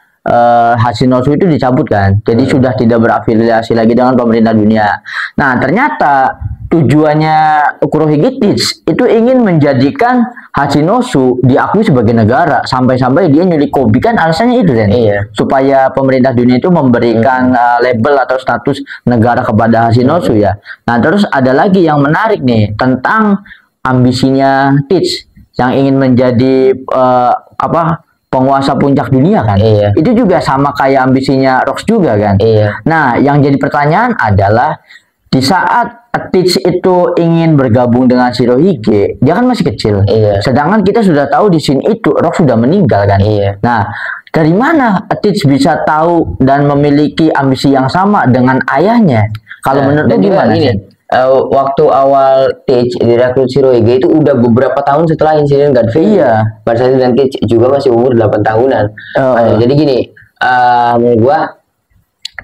Hashinosu itu dicabut kan, jadi sudah tidak berafiliasi lagi dengan pemerintah dunia. Nah ternyata tujuannya Kurohige Teach itu ingin menjadikan Hashinosu diakui sebagai negara, sampai-sampai dia nyulik Kobe kan, alasannya itu kan, supaya pemerintah dunia itu memberikan label atau status negara kepada Hashinosu ya. Nah terus ada lagi yang menarik nih tentang ambisinya Teach yang ingin menjadi penguasa puncak dunia kan. Itu juga sama kayak ambisinya Rox juga kan. Nah yang jadi pertanyaan adalah, di saat Teach itu ingin bergabung dengan Shirohige, dia kan masih kecil. Sedangkan kita sudah tahu di scene itu Rox sudah meninggal kan. Nah dari mana Teach bisa tahu dan memiliki ambisi yang sama dengan ayahnya? Kalau menurut lu gimana sih? Waktu awal Teach direkrut Shirohige itu udah beberapa tahun setelah insiden Godfrey. Pada saat itu, dan Teach juga masih umur 8 tahunan. Jadi gini, menurut gua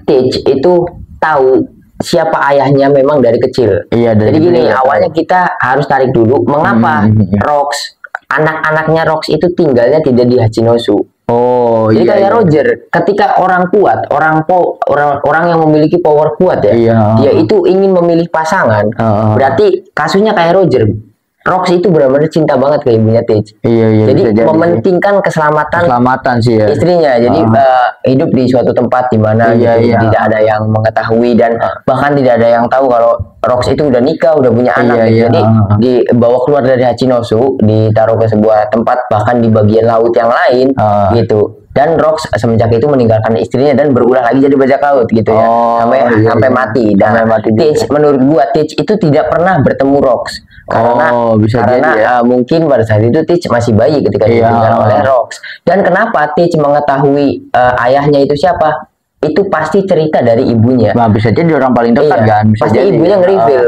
Teach itu tahu siapa ayahnya memang dari kecil. Jadi gini, awalnya kita harus tarik dulu mengapa Rox anak-anaknya Rox itu tinggalnya tidak di Hachinosu. Oh, jadi iya, kayak iya. Roger, ketika orang kuat, orang yang memiliki power kuat ya, iya. dia itu ingin memilih pasangan, berarti kasusnya kayak Roger. Rox itu benar-benar cinta banget ke ibunya Tej. Iya, iya. Jadi mementingkan keselamatan sih ya. istrinya. Jadi hidup di suatu tempat di mana tidak ada yang mengetahui dan bahkan tidak ada yang tahu kalau Rox itu udah nikah, udah punya anak. Jadi dibawa keluar dari Hachinosu, ditaruh ke sebuah tempat bahkan di bagian laut yang lain gitu. Dan Rox semenjak itu meninggalkan istrinya dan berulah lagi jadi bajak laut gitu ya. Sampai mati. Dan Tej, menurut gua Tej itu tidak pernah bertemu Rox. Karena jadi ya. Mungkin pada saat itu Tej masih bayi ketika ditinggal oleh Rox. Dan kenapa Tej mengetahui ayahnya itu siapa? Itu pasti cerita dari ibunya. Nah, bisa jadi orang paling dekat kan. Bisa pasti jadi, ibunya nge-reveal,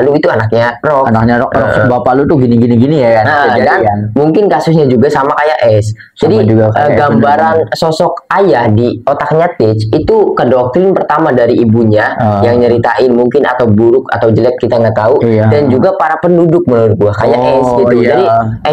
lu itu anaknya Rox. Anaknya Rox, bapak lu tuh gini ya kan. Dan mungkin kasusnya juga sama kayak S. Jadi gambaran sosok ayah di otaknya Tej itu kedoktrin pertama dari ibunya yang nyeritain mungkin atau buruk atau jelek kita nggak tahu. Dan juga para penduduk menurut gua kayak S gitu. Jadi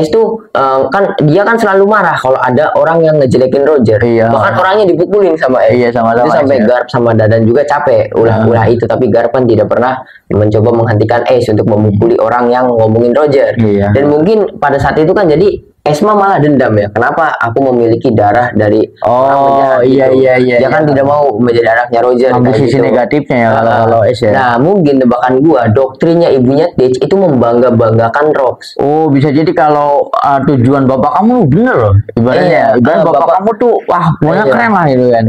S tuh kan dia kan selalu marah kalau ada orang yang ngejelekin Roger. Bahkan orangnya dipukulin sama S. Itu sampai Garp sama Dadan juga capek ulah itu, tapi Garp kan tidak pernah mencoba menghentikan Ace untuk memukuli orang yang ngomongin Roger. Dan mungkin pada saat itu kan jadi Esma malah dendam ya, kenapa aku memiliki darah dari orang menjahat gitu. Dia kan tidak mau menjadi anaknya Roger. Sisi negatifnya ya kalau Ace ya. Nah mungkin tebakan gua doktrinnya ibunya Tej itu membangga-banggakan Rox. Oh bisa jadi kalau tujuan bapak kamu bener loh ibaratnya. Ibarat bapak kamu tuh wah pokoknya keren lah gitu kan.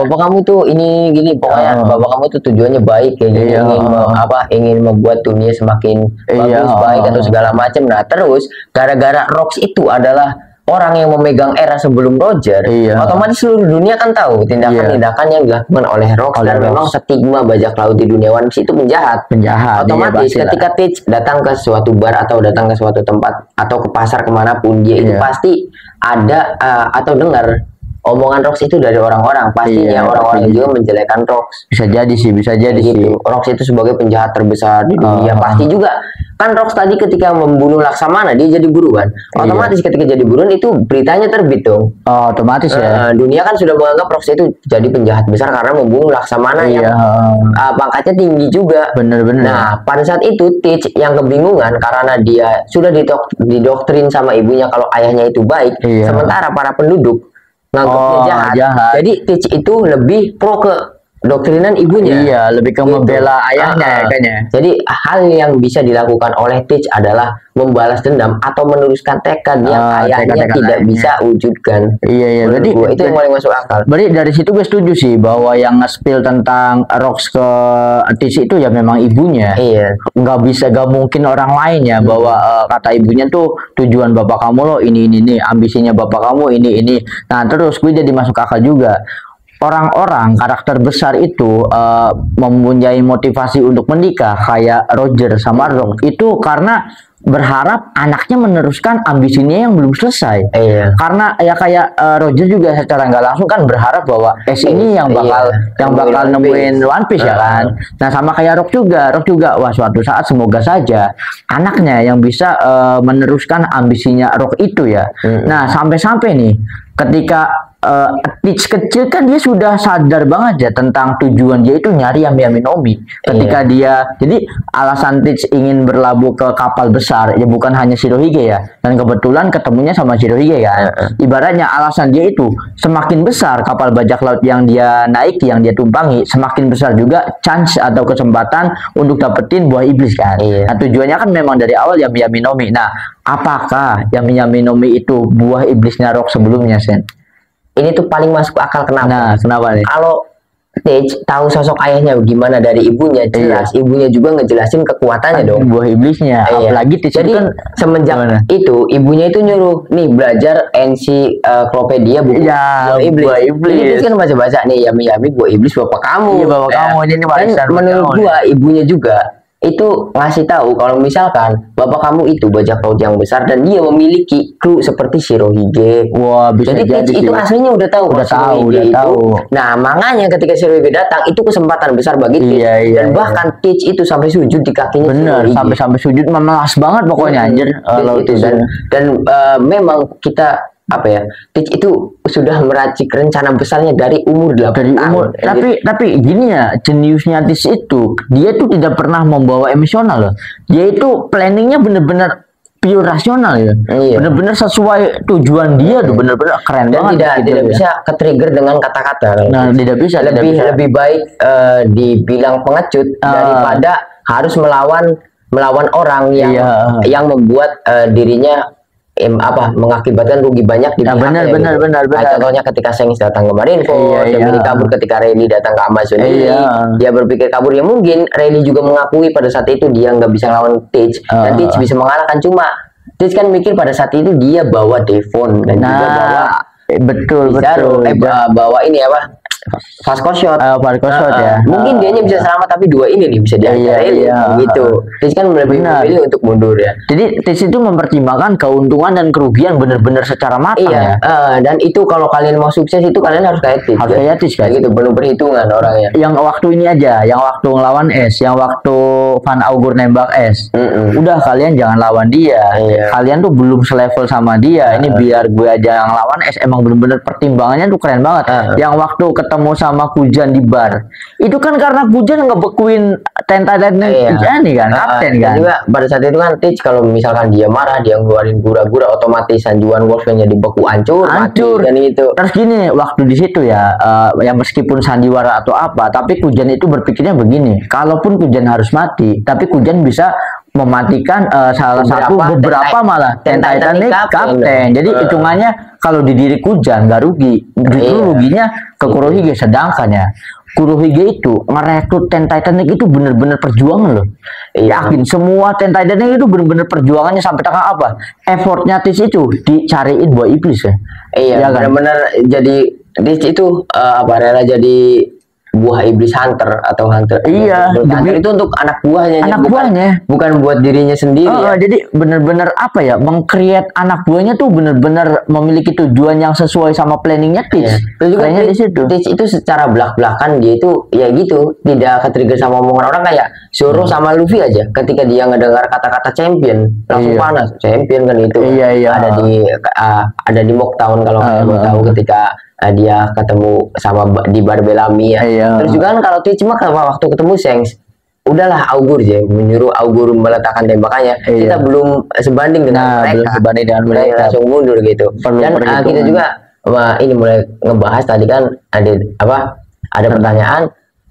Bapak kamu tuh ini gini pokoknya bapak kamu tuh tujuannya baik kayak gini, ingin membuat dunia semakin bagus baik atau segala macam. Nah terus gara-gara Rox itu adalah orang yang memegang era sebelum Roger, otomatis seluruh dunia kan tahu tindakan-tindakan yang dilakukan oleh Rox dan memang stigma bajak laut di dunia One Piece itu penjahat. Otomatis ketika Tej datang ke suatu bar atau datang ke suatu tempat atau ke pasar kemanapun dia itu pasti ada atau dengar omongan Rox itu dari orang-orang, pastinya orang-orang juga menjelekan Rox. Bisa jadi sih gitu. Rox itu sebagai penjahat terbesar di dunia, pasti juga. Kan Rox tadi ketika membunuh Laksamana dia jadi buruan. Otomatis ketika jadi buruan itu beritanya terbit dong. Otomatis ya. Dunia kan sudah menganggap Rox itu jadi penjahat besar karena membunuh Laksamana yang pangkatnya tinggi juga. Bener-bener. Nah, pada saat itu Tej yang kebingungan karena dia sudah didoktrin sama ibunya kalau ayahnya itu baik, sementara para penduduk nganggapnya jahat. Jadi Tej itu lebih pro ke doktrinan ibunya. Lebih ke membela ayahnya kayaknya. Jadi hal yang bisa dilakukan oleh Tej adalah membalas dendam atau meneruskan tekad yang ayahnya tidak bisa wujudkan. Berarti itu yang paling masuk akal. Berarti dari situ gue setuju sih bahwa yang nge-spill tentang Rox ke Tej itu ya memang ibunya. Gak mungkin orang lain ya bahwa kata ibunya tuh tujuan bapak kamu loh ini, ambisinya bapak kamu ini. Nah terus gue jadi masuk akal juga. Orang-orang karakter besar itu mempunyai motivasi untuk menikah kayak Roger sama Rox itu karena berharap anaknya meneruskan ambisinya yang belum selesai. Karena ya kayak Roger juga secara nggak langsung kan berharap bahwa Ace ini yang bakal nemuin One Piece ya kan. Nah sama kayak Rox juga wah suatu saat semoga saja anaknya yang bisa meneruskan ambisinya Rox itu ya. Nah sampai-sampai nih ketika Tej kecil kan dia sudah sadar banget ya tentang tujuan dia itu nyari Yami no Mi. Ketika dia jadi alasan Tej ingin berlabuh ke kapal besar ya bukan hanya Shirohige ya, dan kebetulan ketemunya sama Shirohige kan. Ibaratnya alasan dia itu semakin besar kapal bajak laut yang dia naiki, yang dia tumpangi, semakin besar juga chance atau kesempatan untuk dapetin buah iblis kan. Nah tujuannya kan memang dari awal Yami no Mi. Nah apakah Yami no Mi itu buah iblisnya Rox sebelumnya Sen? Ini tuh paling masuk akal kenapa? Nah, kenapa nih? Kalau Tej tahu sosok ayahnya gimana dari ibunya, jelas ibunya juga ngejelasin kekuatannya dong. Buah iblisnya. Apalagi Tej jadi kan semenjak itu ibunya itu nyuruh nih belajar ensiklopedia buku buah iblis. Jadi kan baca-baca nih Yami buah iblis bapak kamu. Bapak kamu ini dan menurut gua ibunya juga itu ngasih tahu kalau misalkan bapak kamu itu bajak laut yang besar dan dia memiliki kru seperti Shirohige. Wah, bisa jadi Teach itu aslinya udah tahu, udah tahu. Nah, makanya ketika Shirohige datang itu kesempatan besar bagi Teach. Dan bahkan Teach itu sampai sujud di kakinya. Bener, sampai sujud, memelas banget pokoknya anjir. Itu dan memang kita apa ya, Teach itu sudah meracik rencana besarnya dari umur 8 tahun. Tapi gini ya, jeniusnya Teach itu, dia tuh tidak pernah membawa emosional loh. Dia itu planningnya bener-bener pure rasional ya. Bener-bener sesuai tujuan dia tuh, bener-bener keren dan banget. Tidak bisa ke-trigger dengan kata-kata. Nah, tidak bisa. Lebih baik dibilang pengecut daripada harus melawan orang yang membuat dirinya mengakibatkan rugi banyak di pihaknya. Benar. Contohnya ketika Sengs datang ke Marineford, Gemini kabur ketika Rayleigh datang ke Amazon ini, dia berpikir kabur. Ya mungkin Rayleigh juga mengakui pada saat itu dia nggak bisa lawan Teach, dan Teach bisa mengalahkan. Cuma Teach kan mikir pada saat itu dia bawa Devon dan juga bawa bawa ini apa? Vasco Shot ya. Mungkin dianya bisa selamat, tapi dua ini nih bisa diajarin gitu. Teach kan lebih memilih untuk mundur ya. Jadi Teach itu mempertimbangkan keuntungan dan kerugian benar-benar secara matang ya. Dan itu kalau kalian mau sukses itu kalian harus kayak Teach. Harus kayak Teach kan. Gitu, penuh perhitungan orangnya. Yang waktu ini aja, yang waktu ngelawan S, yang waktu Van Augur nembak S. Udah, kalian jangan lawan dia. Kalian tuh belum selevel sama dia. Ini biar gue aja yang lawan S. Emang benar-benar pertimbangannya tuh keren banget. Yang waktu ketemu sama Kujan di bar, itu kan karena Kujan ngebekuin Tentaiden ini kan, kapten kan. Juga pada saat itu kan Teach kalau misalkan dia marah, dia ngeluarin gura-gura, otomatis Sanjuan Wolf yang jadi beku hancur kan itu. Terus gini, waktu di situ ya, yang meskipun sandiwara atau apa, tapi Kujan itu berpikirnya begini, kalaupun Kujan harus mati, tapi Kujan bisa mematikan beberapa malah Titanic kapten. Jadi hitungannya kalau di diri Kujan nggak rugi, justru ruginya ke Kurohige. Sedangkan ya Kurohige itu merekrut Titanic itu bener-bener perjuangan loh. Yakin semua Titanic itu bener-bener perjuangannya sampai tengah apa? Effortnya Teach itu dicariin buat iblis ya. Ya kan? Bener-bener jadi Teach itu rela jadi buah iblis hunter atau hunter. Hunter itu untuk anak buahnya. Bukan buat dirinya sendiri. Jadi benar-benar apa ya, mengcreate anak buahnya tuh benar-benar memiliki tujuan yang sesuai sama planningnya Teach. Teach itu secara belak-belakan dia itu ya gitu, tidak ke-trigger sama omongan orang. Kayak Zoro sama Luffy aja, ketika dia ngedengar kata-kata champion langsung panas. Champion kan itu. Ada di Mocktown kalau kalian mau tahu, ketika dia ketemu sama di bar Bellamy ya. Terus juga kan kalau Teach mah waktu ketemu Sengs, udahlah Augur aja, menyuruh Augur meletakkan tembakannya. Kita belum sebanding dengan mereka. Langsung mundur gitu. Dan kita juga ini mulai ngebahas tadi kan ada pertanyaan,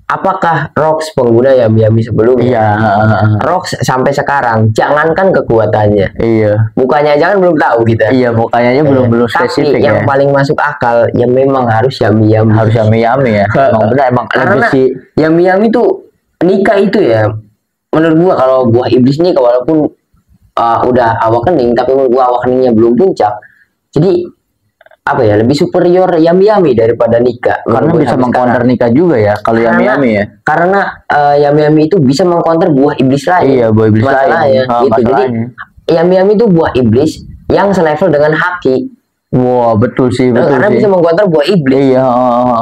apakah Rocks pengguna Yami-Yami sebelumnya? Rocks sampai sekarang, jangankan kekuatannya, mukanya aja kan belum tahu kita. Mukanya aja belum spesifik. Tapi yang paling masuk akal, ya memang harus Yami-Yami. Harus Yami-Yami ya. Emang karena Yami-Yami tuh Nika itu ya, menurut gua kalau buah iblis nih, walaupun udah awak kening, tapi menurut gua awak keningnya belum puncak. Jadi lebih superior Yami-Yami daripada Nika, karena bisa mengcounter Nika juga ya kalau Yami-Yami ya. Karena Yami-Yami itu bisa mengcounter buah iblis lain. Buah iblis lain. Gitu. Jadi Yami-Yami itu buah iblis yang selevel dengan Haki. Wah, betul sih. Karena bisa mengcounter buah iblis.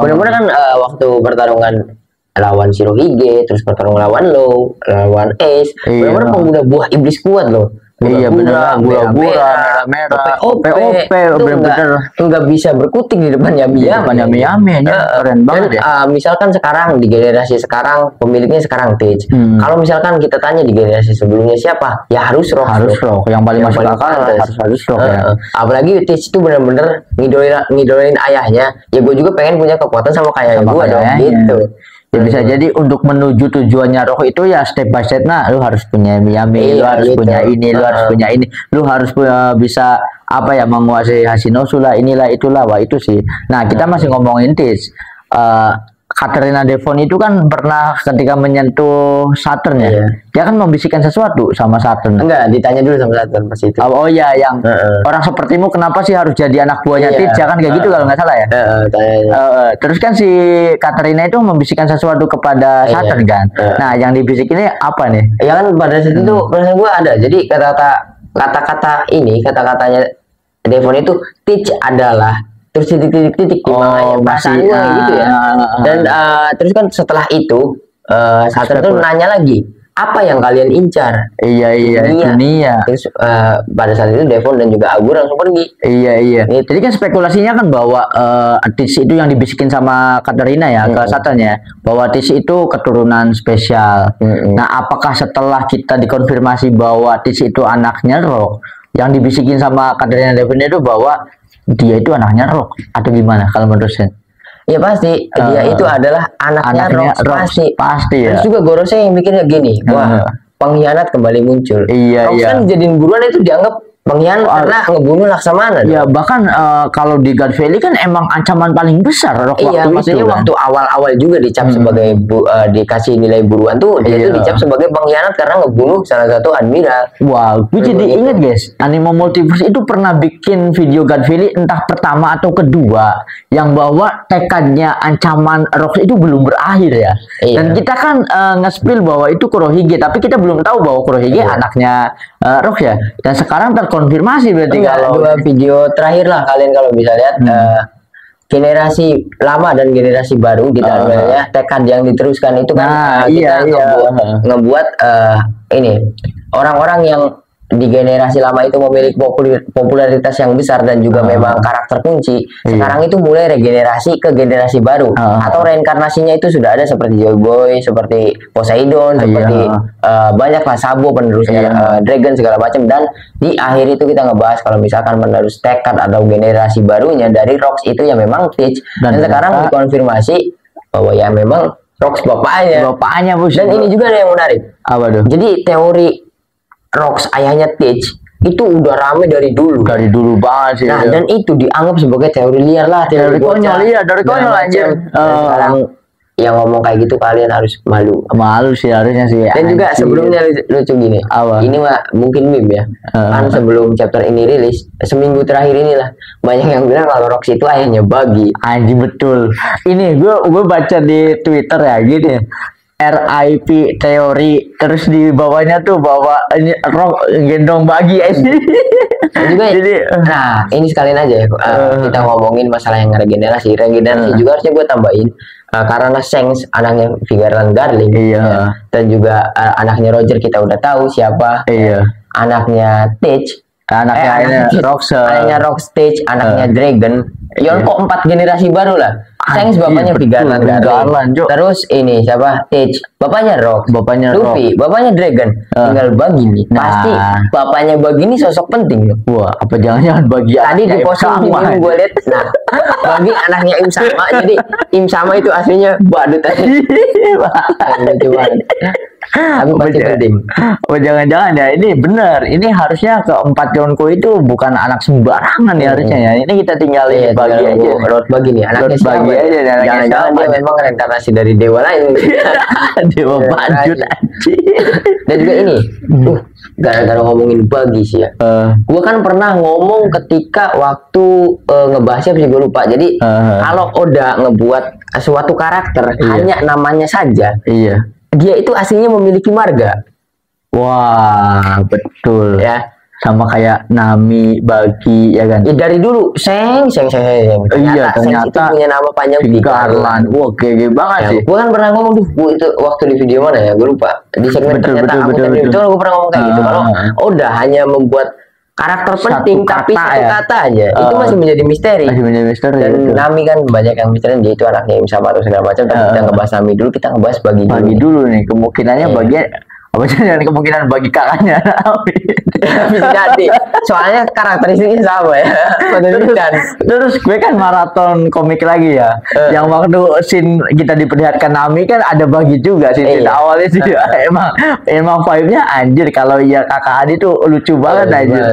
Benar-benar kan waktu pertarungan lawan Shirohige, terus pertarungan lawan Law, lawan Ace, benar-benar pengguna buah iblis kuat loh. Bener, gura-gura, merah, OP, bener-bener nggak bisa berkutik di depan Yami-Yami. Keren banget ya. Misalkan sekarang di generasi sekarang pemiliknya sekarang Teach. Kalau misalkan kita tanya di generasi sebelumnya siapa, ya harus Rock. Yang paling masuk akal harus Rock ya. Apalagi Teach itu bener-bener ngidolain ayahnya. Ya gue juga pengen punya kekuatan sama kayak gue dong gitu. Ya bisa jadi untuk menuju tujuannya Rock itu ya step by step. Nah, lu harus punya Yami-Yami, lu harus punya ini, lu harus punya ini, lu harus bisa menguasai Hashinosu lah, inilah itulah. Wah, itu sih. Nah, kita masih ngomongin Teach. Katrina Devon itu kan pernah ketika menyentuh Saturn ya, dia kan membisikkan sesuatu sama Saturn. Enggak, ditanya dulu sama Saturn pas itu. Oh iya, yang orang sepertimu kenapa sih harus jadi anak buahnya Teach, kan kayak gitu kalau nggak salah ya. Terus kan si Katrina itu membisikkan sesuatu kepada Saturn kan. Nah, yang dibisikinnya apa nih? Ya kan pada saat itu perasaan gue ada. Jadi kata-katanya Devon itu Teach adalah terus titik-titik makanya perasaan gue gitu ya. Dan terus kan setelah itu Saturn tuh nanya lagi, apa yang kalian incar? Iya, dunia. Terus pada saat itu Devon dan juga Agur langsung pergi. Iya. Jadi kan spekulasinya kan bahwa Teach itu yang dibisikin sama Katrina ya ke Saturn ya, bahwa Teach itu keturunan spesial. Nah, apakah setelah kita dikonfirmasi bahwa Teach itu anaknya Rock, yang dibisikin sama Katrina Devon itu bahwa dia itu anaknya Rock atau gimana kalau menurut saya? Ya pasti dia itu adalah anaknya Rock, pasti ya. Terus juga Gorosei yang bikinnya gini, wah pengkhianat kembali muncul. Rock kan jadiin buruan itu dianggap pengkhianat karena ngebunuh Laksamana. Ya bahkan kalau di God Valley kan emang ancaman paling besar Rock waktu maksudnya itu, waktu awal-awal juga dicap sebagai dikasih nilai buruan tuh dia tuh dicap sebagai pengkhianat karena ngebunuh salah satu admiral. Wah, gue jadi inget guys, Anime Multiverse itu pernah bikin video God Valley entah pertama atau kedua yang bahwa tekadnya ancaman Rock itu belum berakhir ya. Dan kita kan nge-spill bahwa itu Kurohige, tapi kita belum tahu bahwa Kurohige anaknya Rock ya. Dan sekarang konfirmasi berarti kalau dua video terakhir lah kalian kalau bisa lihat generasi lama dan generasi baru di dalamnya tekad yang diteruskan itu kan ngebuat ini orang-orang yang di generasi lama itu memiliki popularitas yang besar dan juga memang karakter kunci. Sekarang itu mulai regenerasi ke generasi baru atau reinkarnasinya itu sudah ada seperti Joy Boy, seperti Poseidon, seperti banyaklah Sabo penerusnya Dragon segala macam. Dan di akhir itu kita ngebahas kalau misalkan menerus tekad atau generasi barunya dari Rocks itu ya memang Teach dan sekarang dikonfirmasi bahwa ya memang Rocks bapaknya bos. Dan ini juga ada yang menarik. Apa tuh? Jadi teori Rocks ayahnya Teach itu udah rame dari dulu banget sih. Nah, dan itu dianggap sebagai teori liar lah, teori konyol. Dari konyol aja. Sekarang yang ngomong kayak gitu kalian harus malu sih harusnya sih. Dan juga sebelumnya lucu gini. Ini mah mungkin meme ya. Kan sebelum chapter ini rilis, seminggu terakhir inilah banyak yang bilang kalau Rocks itu ayahnya Buggy. Anjing betul. Ini gue baca di Twitter ya gini. RIP teori, terus di bawahnya tuh bawa ini Rock gendong Buggy aja. Jadi nah ini sekalian aja ya kita ngomongin masalah yang regenerasi juga harusnya gue tambahin karena Shanks anaknya Vigarland Darling dan juga anaknya Roger kita udah tahu siapa anaknya Teach anaknya Rocks Teach anaknya Dragon kok 4 generasi baru lah. Shanks bapaknya Vigarland Darling. Terus ini siapa? Teach bapaknya Rock, Luffy bapaknya Dragon. Tinggal Buggy nih. Pasti bapaknya Buggy ini sosok penting. Wah, apa jangan-jangan Buggy tadi di posting ini gue lihat. Nah, Buggy anaknya Im Sama. Jadi Im Sama itu aslinya badut aja. Lucu banget. Tapi pasti penting. Oh jangan-jangan ya ini benar. Ini harusnya keempat Yonko itu bukan anak sembarangan ya harusnya ya. Ini kita tinggalin Buggy aja. Road Buggy nih anaknya siapa? Jangan-jangan dia memang reinkarnasi dari dewa lain. Dewa badut anjing. Dan juga ini gara-gara ngomongin Buggy sih ya. Gua kan pernah ngomong ketika waktu ngebahasnya sih gue lupa. Jadi kalau Oda ngebuat suatu karakter hanya namanya saja. Dia itu aslinya memiliki marga. Wah, betul. Ya. Sama kayak Nami, Buggy, ya kan? Ya dari dulu, Seng. Ternyata itu punya nama panjang Vigarland. Wah, gede banget sih. Gue kan pernah ngomong itu waktu di video mana ya? Gue lupa. Di segmen ternyata aku itu gue pernah ngomong kayak gitu. Kalau udah hanya membuat karakter penting tapi satu kata aja itu masih menjadi misteri. Dan Nami kan banyak yang misteri, dia itu anaknya Im Sama atau segala macam. Tapi kita ngebahas Nami dulu, kita ngebahas Buggy dulu nih. Kemungkinannya bagian Apa jangan kemungkinan bagi kakaknya Nami? Bisa jadi. Soalnya karakteristiknya sama ya. Terus gue kan maraton komik lagi ya. Yang waktu scene kita diperlihatkan Nami kan ada bagi juga scene awalnya sih. Emang vibe-nya anjir kalau iya kakak Adi tuh lucu banget anjir.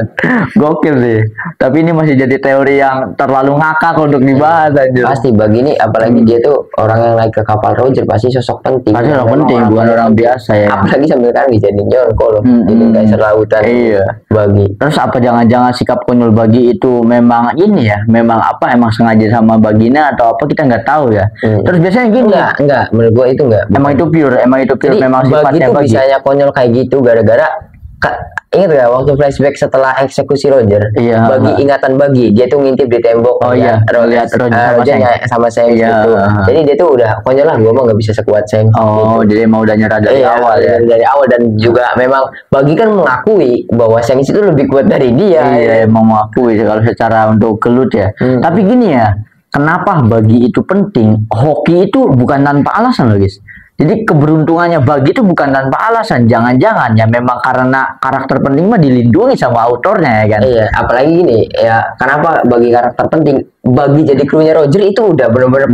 Gokil sih. Tapi ini masih jadi teori yang terlalu ngakak untuk dibahas anjir. Pasti bagi ini apalagi dia tuh orang yang naik ke kapal Roger pasti sosok penting. Pasti orang penting, bukan orang biasa ya. Apalagi sambil kan jadi Yonko loh. Jadi Kaiser Lautan. Iya. Bagi. Terus apa jangan-jangan sikap konyol Bagi itu memang ini ya, memang apa emang sengaja sama Bagina atau apa kita nggak tahu ya. Terus biasanya gini. Enggak, menurut gua itu enggak. Emang itu pure jadi, memang sifatnya Bagi. Bisanya konyol kayak gitu gara-gara ingat gak waktu flashback setelah eksekusi Roger, Bagi ingatan Bagi dia tuh ngintip di tembok. Lihat Roger sama Sam gitu. Jadi dia tuh udah konyol lah, gua mah nggak bisa sekuat Sam. Jadi emang udah nyerah dari awal ya. Dari awal dan juga memang Bagi kan mengakui bahwa Sam itu lebih kuat dari dia. Iya, emang mengakui kalau secara untuk gelut ya. Tapi gini ya, kenapa Bagi itu penting? Hoki itu bukan tanpa alasan loh guys. Jadi keberuntungannya Bagi itu bukan tanpa alasan. Jangan-jangan ya memang karena karakter penting mah dilindungi sama autornya ya kan. Iya, apalagi gini ya, kenapa Bagi karakter penting? Bagi jadi krunya Roger itu udah benar-benar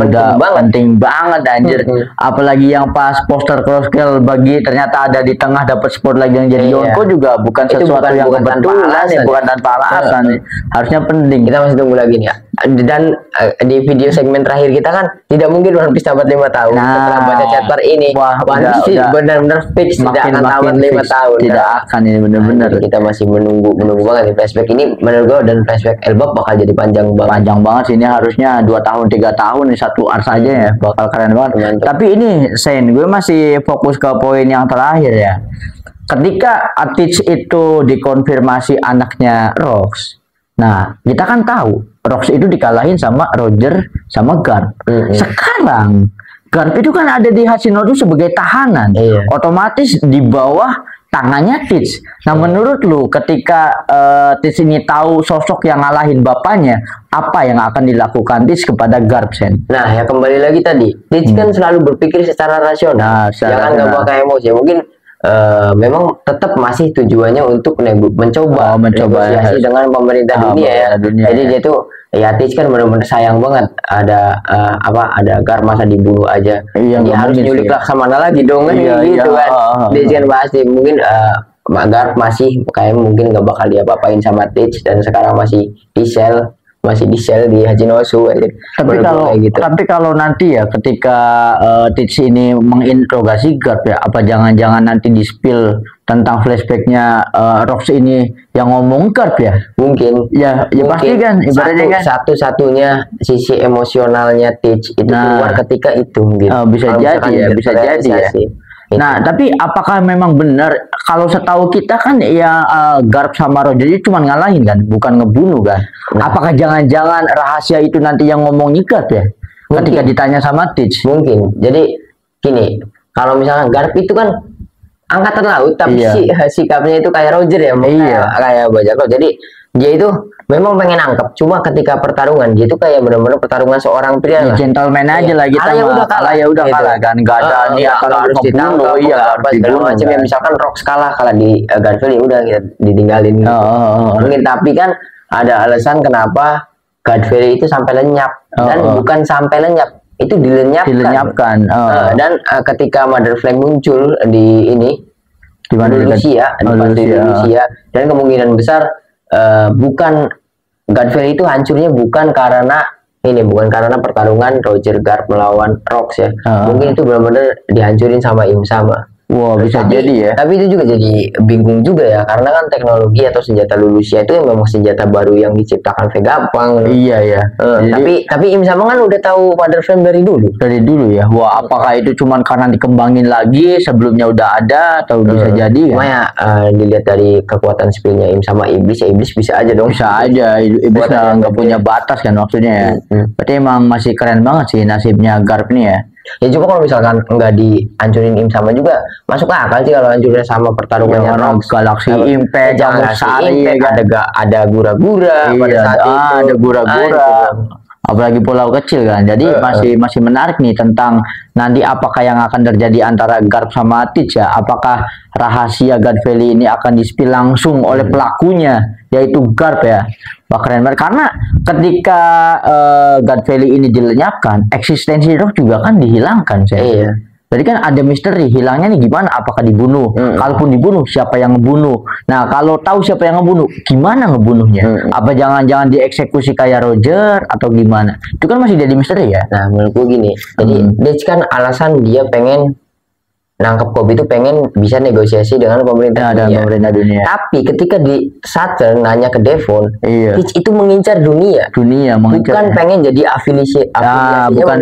penting banget anjir. Apalagi yang pas poster crosscale Bagi ternyata ada di tengah dapat spotlight yang jadi Yonko juga bukan sesuatu yang kebetulan ya, bukan tanpa alasan. Harusnya penting. Kita masih tunggu lagi nih ya. Dan di video segmen terakhir kita kan tidak mungkin One Piece tamat 5 tahun. Setelah baca chapter ini, One Piece benar-benar fix tidak akan tamat 5 tahun. Tidak akan ini benar-benar. Kita masih menunggu banget di flashback ini menurut gue, dan flashback Elbap bakal jadi panjang banget. Ini harusnya 2 tahun 3 tahun nih satu art saja ya, bakal keren banget. Mantap. Tapi ini Sen, gue masih fokus ke poin yang terakhir ya. Ketika Teach itu dikonfirmasi anaknya Rox, nah kita kan tahu Rox itu dikalahin sama Roger sama Garp. Sekarang Garp itu kan ada di Hachinosu sebagai tahanan, otomatis di bawah tangannya Teach. Nah menurut lu ketika Teach ini tahu sosok yang ngalahin bapaknya, apa yang akan dilakukan Teach kepada Garp Sen? Nah ya kembali lagi tadi, Teach kan selalu berpikir secara rasional, jangan nggak pakai emosi. Mungkin memang tetap masih tujuannya untuk mencoba negosiasi dengan pemerintah dunia ya. Jadi dia tuh ya Teach kan benar-benar sayang banget ada ada Garp masa dibunuh aja. Dia harus nyulik Laksamana lagi dong gitu kan. Teach kan pasti mungkin Garp masih kayak mungkin nggak bakal diapa-apain sama Teach dan sekarang masih di sel di Hachinosu. Tapi kalau nanti ya ketika Teach ini menginterogasi Garp ya, apa jangan-jangan nanti di-spill tentang flashbacknya Rox ini yang ngomong Garp ya? Mungkin pasti kan ibaratnya kan satu-satunya sisi emosionalnya Teach itu keluar ketika itu gitu. Bisa jadi ya. Nah, tapi apakah memang benar kalau setahu kita kan ya Garp sama Roger itu cuma ngalahin kan, bukan ngebunuh kan? Apakah jangan-jangan rahasia itu nanti yang ngomongin Garp ya? Ketika ditanya sama Teach. Mungkin. Jadi gini, kalau misalnya Garp itu kan angkatan laut tapi sikapnya itu kayak Roger ya, kayak bajak laut. Jadi dia itu memang pengen nangkep, cuma ketika pertarungan dia tuh kayak benar-benar pertarungan seorang pria lah. Gentleman aja lah kita mah. Kalah ya udah kalah kan, nggak ada niat harus ditangkap, macam yang misalkan Rox kalah di Garfield ya udah kita ditinggalin. Mungkin tapi kan ada alasan kenapa Garfield itu sampai lenyap dan bukan sampai lenyap, itu dilenyapkan. Dan ketika Mother Flame muncul di Rusia dan kemungkinan besar bukan Garfield itu hancurnya bukan karena pertarungan Roger Garp melawan Rox ya. Mungkin itu benar-benar dihancurin sama Im Sama. Wah, bisa jadi ya. Tapi itu juga jadi bingung juga ya, karena kan teknologi atau senjata Lulusia itu memang senjata baru yang diciptakan Vegapunk. Iya ya. Tapi Im Sama kan udah tahu Mother Flame dari dulu. Dari dulu ya. Wah, apakah itu cuman karena dikembangin lagi sebelumnya udah ada atau bisa jadi ya? Cuma ya dilihat dari kekuatan spillnya Im Sama Iblis ya, Iblis bisa aja dong. Bisa aja. Iblis nggak punya batas kan maksudnya ya. Berarti emang masih keren banget sih nasibnya Garp nih ya. Ya coba kalau misalkan nggak dihancurin Im Sama juga masuk akal sih kalau hancurin sama pertarungannya Galaxy Impact, ada gura-gura pada saat itu. Ada gura-gura. apalagi pulau kecil kan. Jadi masih menarik nih tentang nanti apakah yang akan terjadi antara Garp sama Teach ya. Apakah rahasia God Valley ini akan di-spill langsung oleh pelakunya, yaitu Garp ya. Wah, keren banget. Karena ketika God Valley ini dilenyapkan, eksistensi Rock juga kan dihilangkan. Iya. Jadi kan ada misteri, hilangnya nih gimana? Apakah dibunuh? Kalaupun dibunuh, siapa yang ngebunuh? Nah, kalau tahu siapa yang ngebunuh, gimana ngebunuhnya? Apa jangan-jangan dieksekusi kayak Roger atau gimana? Itu kan masih jadi misteri ya. Nah, menurut gue gini. Jadi Deitch kan alasan dia pengen nangkep Kobe itu pengen bisa negosiasi dengan pemerintah dunia. Tapi ketika di Saturn nanya ke Devon, Deitch itu mengincar dunia. Bukan pengen jadi afiliasi. Bukan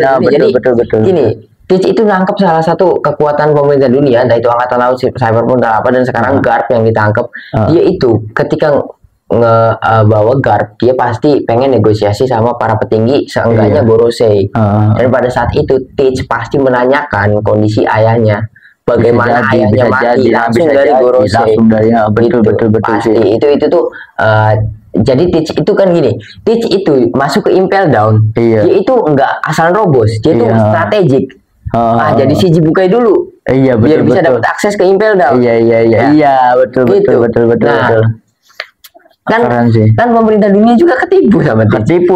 betul. Gini. Teach itu nangkep salah satu kekuatan pemerintah dunia, entah itu angkatan laut, cyberpunk, apa, dan sekarang Garp yang ditangkap. Dia itu ketika bawa Garp, dia pasti pengen negosiasi sama para petinggi, seenggaknya Gorosei. Dan pada saat itu Teach pasti menanyakan kondisi ayahnya, bagaimana ayahnya mati, langsung dari Gorosei. Betul pasti itu tuh. Jadi Teach itu kan gini, Teach itu masuk ke Impel Down, dia itu enggak asal robos, dia itu strategik. Jadi si Jibukai dulu. Biar bisa dapat akses ke Impel Down. Iya, betul. Kan pemerintah dunia juga ketipu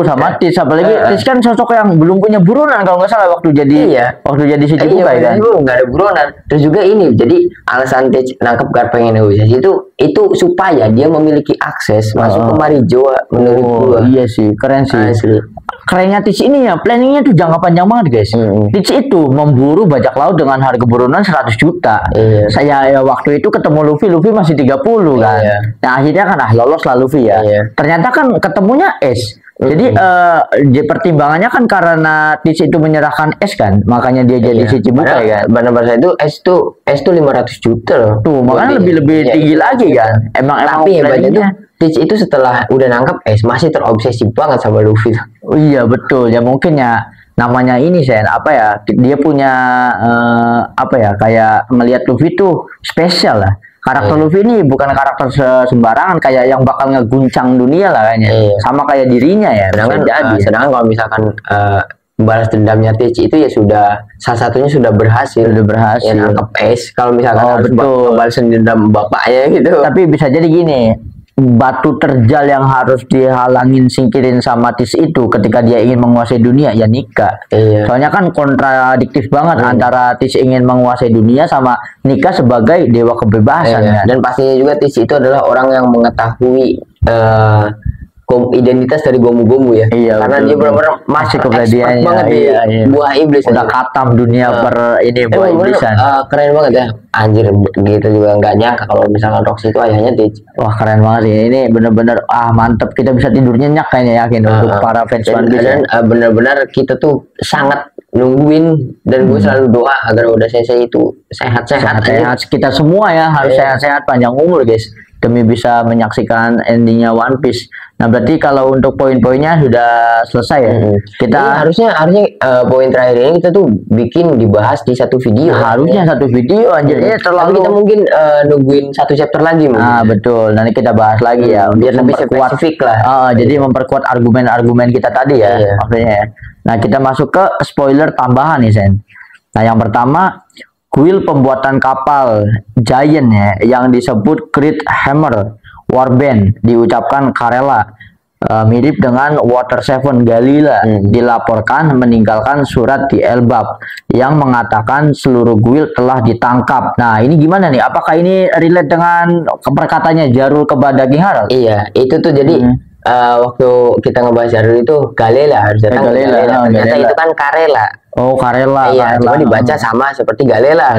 sama Teach. Apalagi Teach kan sosok yang belum punya buronan kalau nggak salah waktu jadi si Jibukai kan. Nggak ada buronan. Terus juga ini, jadi alasan Teach nangkep Garp pengen negosiasi itu supaya dia memiliki akses masuk ke Marijoa menurut gua. Iya sih, keren sih. Asli. Kerennya Teach ini ya, planningnya tuh jangka panjang banget guys. Teach itu memburu bajak laut dengan harga buronan 100 juta. Saya waktu itu ketemu Luffy masih 30 kan. Nah akhirnya kan lolos lah Luffy ya. Ternyata kan ketemunya Ace. Jadi pertimbangannya kan karena Teach itu menyerahkan Ace kan, makanya dia jadi si Cibukai kan. Benar-benar itu Ace tuh 500 juta loh. Tuh makanya lebih tinggi lagi kan. Emang tapi hebatnya tuh Teach itu setelah udah nangkep Ace masih terobsesi banget sama Luffy. Iya betul ya, mungkin ya namanya ini Sen, apa ya, dia punya apa ya, kayak melihat Luffy tuh spesial lah. Karakter Luffy ini bukan karakter sembarangan, kayak yang bakal ngeguncang dunia lah kayaknya. Sama kayak dirinya ya. Sedangkan kalau misalkan balas dendamnya Teach itu ya sudah salah satunya sudah berhasil. Ya nangkep Ace. Kalau misalkan harus balas dendam bapaknya gitu. Tapi bisa jadi gini, batu terjal yang harus dihalangin singkirin sama Teach itu ketika dia ingin menguasai dunia ya Nika. Soalnya kan kontradiktif banget antara Teach ingin menguasai dunia sama Nika sebagai dewa kebebasan kan? Dan pastinya juga Teach itu adalah orang yang mengetahui identitas dari Gomu-Gomu ya. Karena dia benar-benar masih keberanian banget di buah iblis. Udah katam dunia buah iblisan. Keren banget ya. Anjir, gitu juga nggak nyangka kalau misalkan Roxy itu ayahnya Teach. Wah keren banget ya. Ini bener-bener mantep, kita bisa tidur nyenyak kayaknya, yakin untuk para fans One Piece. Dan bener-bener kita tuh sangat nungguin, dan gue selalu doa agar Oda Sensei itu sehat-sehat. Kita semua ya harus sehat-sehat, panjang umur guys, demi bisa menyaksikan endingnya One Piece. Nah berarti kalau untuk poin-poinnya sudah selesai ya. Kita harusnya poin terakhir ini kita tuh dibahas di satu video. Harusnya satu video anjir. Tapi kita mungkin nungguin satu chapter lagi mungkin. Betul. Nanti kita bahas lagi ya biar lebih spesifik lah. Jadi memperkuat argumen-argumen kita tadi ya. Maksudnya. Nah kita masuk ke spoiler tambahan nih Sen. Nah yang pertama, kuil pembuatan kapal Giant ya, yang disebut Great Hammer Warband diucapkan Karela, mirip dengan Water Seven Galila, dilaporkan meninggalkan surat di Elbap yang mengatakan seluruh kuil telah ditangkap. Nah ini gimana nih? Apakah ini relate dengan perkataannya Jarul kepada King Harald? Iya, itu tuh jadi waktu kita ngebahas Jarul itu Galela harus datang. Ternyata itu kan Karela. Oh Karela. Iya, cuma dibaca sama seperti Galela.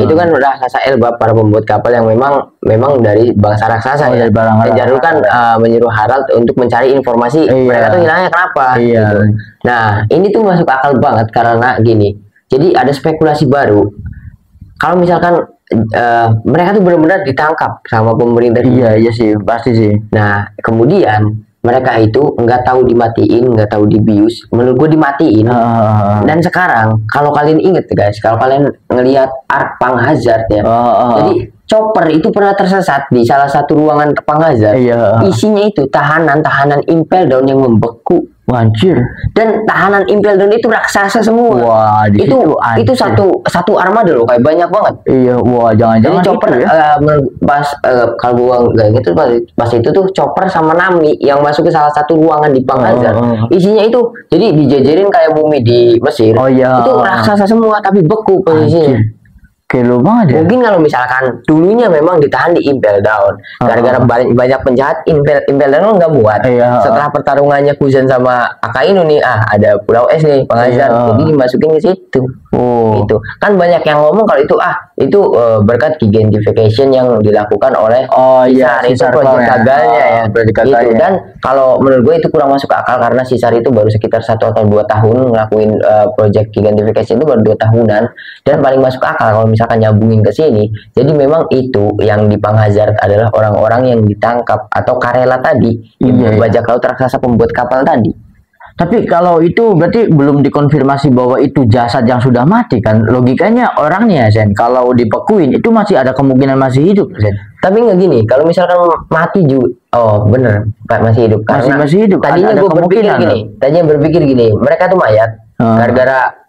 Itu kan udah raksasa Elbap, para pembuat kapal yang memang dari bangsa raksasa ya. Dan Jarul kan menyuruh Harald untuk mencari informasi mereka tuh hilangnya kenapa. Gitu. Nah ini tuh masuk akal banget karena gini. Jadi ada spekulasi baru. Kalau misalkan mereka tuh benar-benar ditangkap sama pemerintah. Iya sih, pasti sih. Nah kemudian mereka itu nggak tahu dimatiin, nggak tahu dibius. Menurut gue dimatiin. Dan sekarang kalau kalian inget guys, kalau kalian ngelihat arc Panghazard ya, jadi Chopper itu pernah tersesat di salah satu ruangan Panghazard. Isinya itu tahanan Impel Down yang membeku. Anjir. Dan tahanan Impel Down itu raksasa semua. Wah, itu satu armada loh, kayak banyak banget. Iya, wah jangan-jangan Chopper itu ya? Kalau gua nggak gitu pas itu tuh Chopper sama Nami yang masuk ke salah satu ruangan di Panghazard. Isinya itu jadi dijejerin kayak mumi di Mesir. Oh iya. Itu raksasa semua tapi beku posisinya. Kilo banget ya. Mungkin kalau misalkan dulunya memang ditahan di Impel Down, gara-gara banyak penjahat, Impel Down nggak muat. Setelah pertarungannya Kuzan sama Akainu nih, ada Pulau Es nih, Panghazard, jadi dimasukin ke situ. Itu kan banyak yang ngomong kalau itu berkat gigentification yang dilakukan oleh Caesar, itu proyek gagalnya ya. Gitu. Dan kalau menurut gue itu kurang masuk akal karena Caesar itu baru sekitar 1 atau 2 tahun ngelakuin proyek gigentification itu baru 2 tahunan, dan paling masuk akal kalau misalkan nyambungin ke sini. Jadi memang itu yang di Panghazard adalah orang-orang yang ditangkap atau Karela tadi, bajak laut raksasa pembuat kapal tadi. Tapi kalau itu berarti belum dikonfirmasi bahwa itu jasad yang sudah mati kan? Logikanya orangnya, Zen, kalau dibekuin itu masih ada kemungkinan masih hidup, Zen. Tapi nggak gini, kalau misalkan mati juga, bener, masih hidup. Karena masih hidup. Tadinya gue berpikir gini, mereka tuh mayat, gara-gara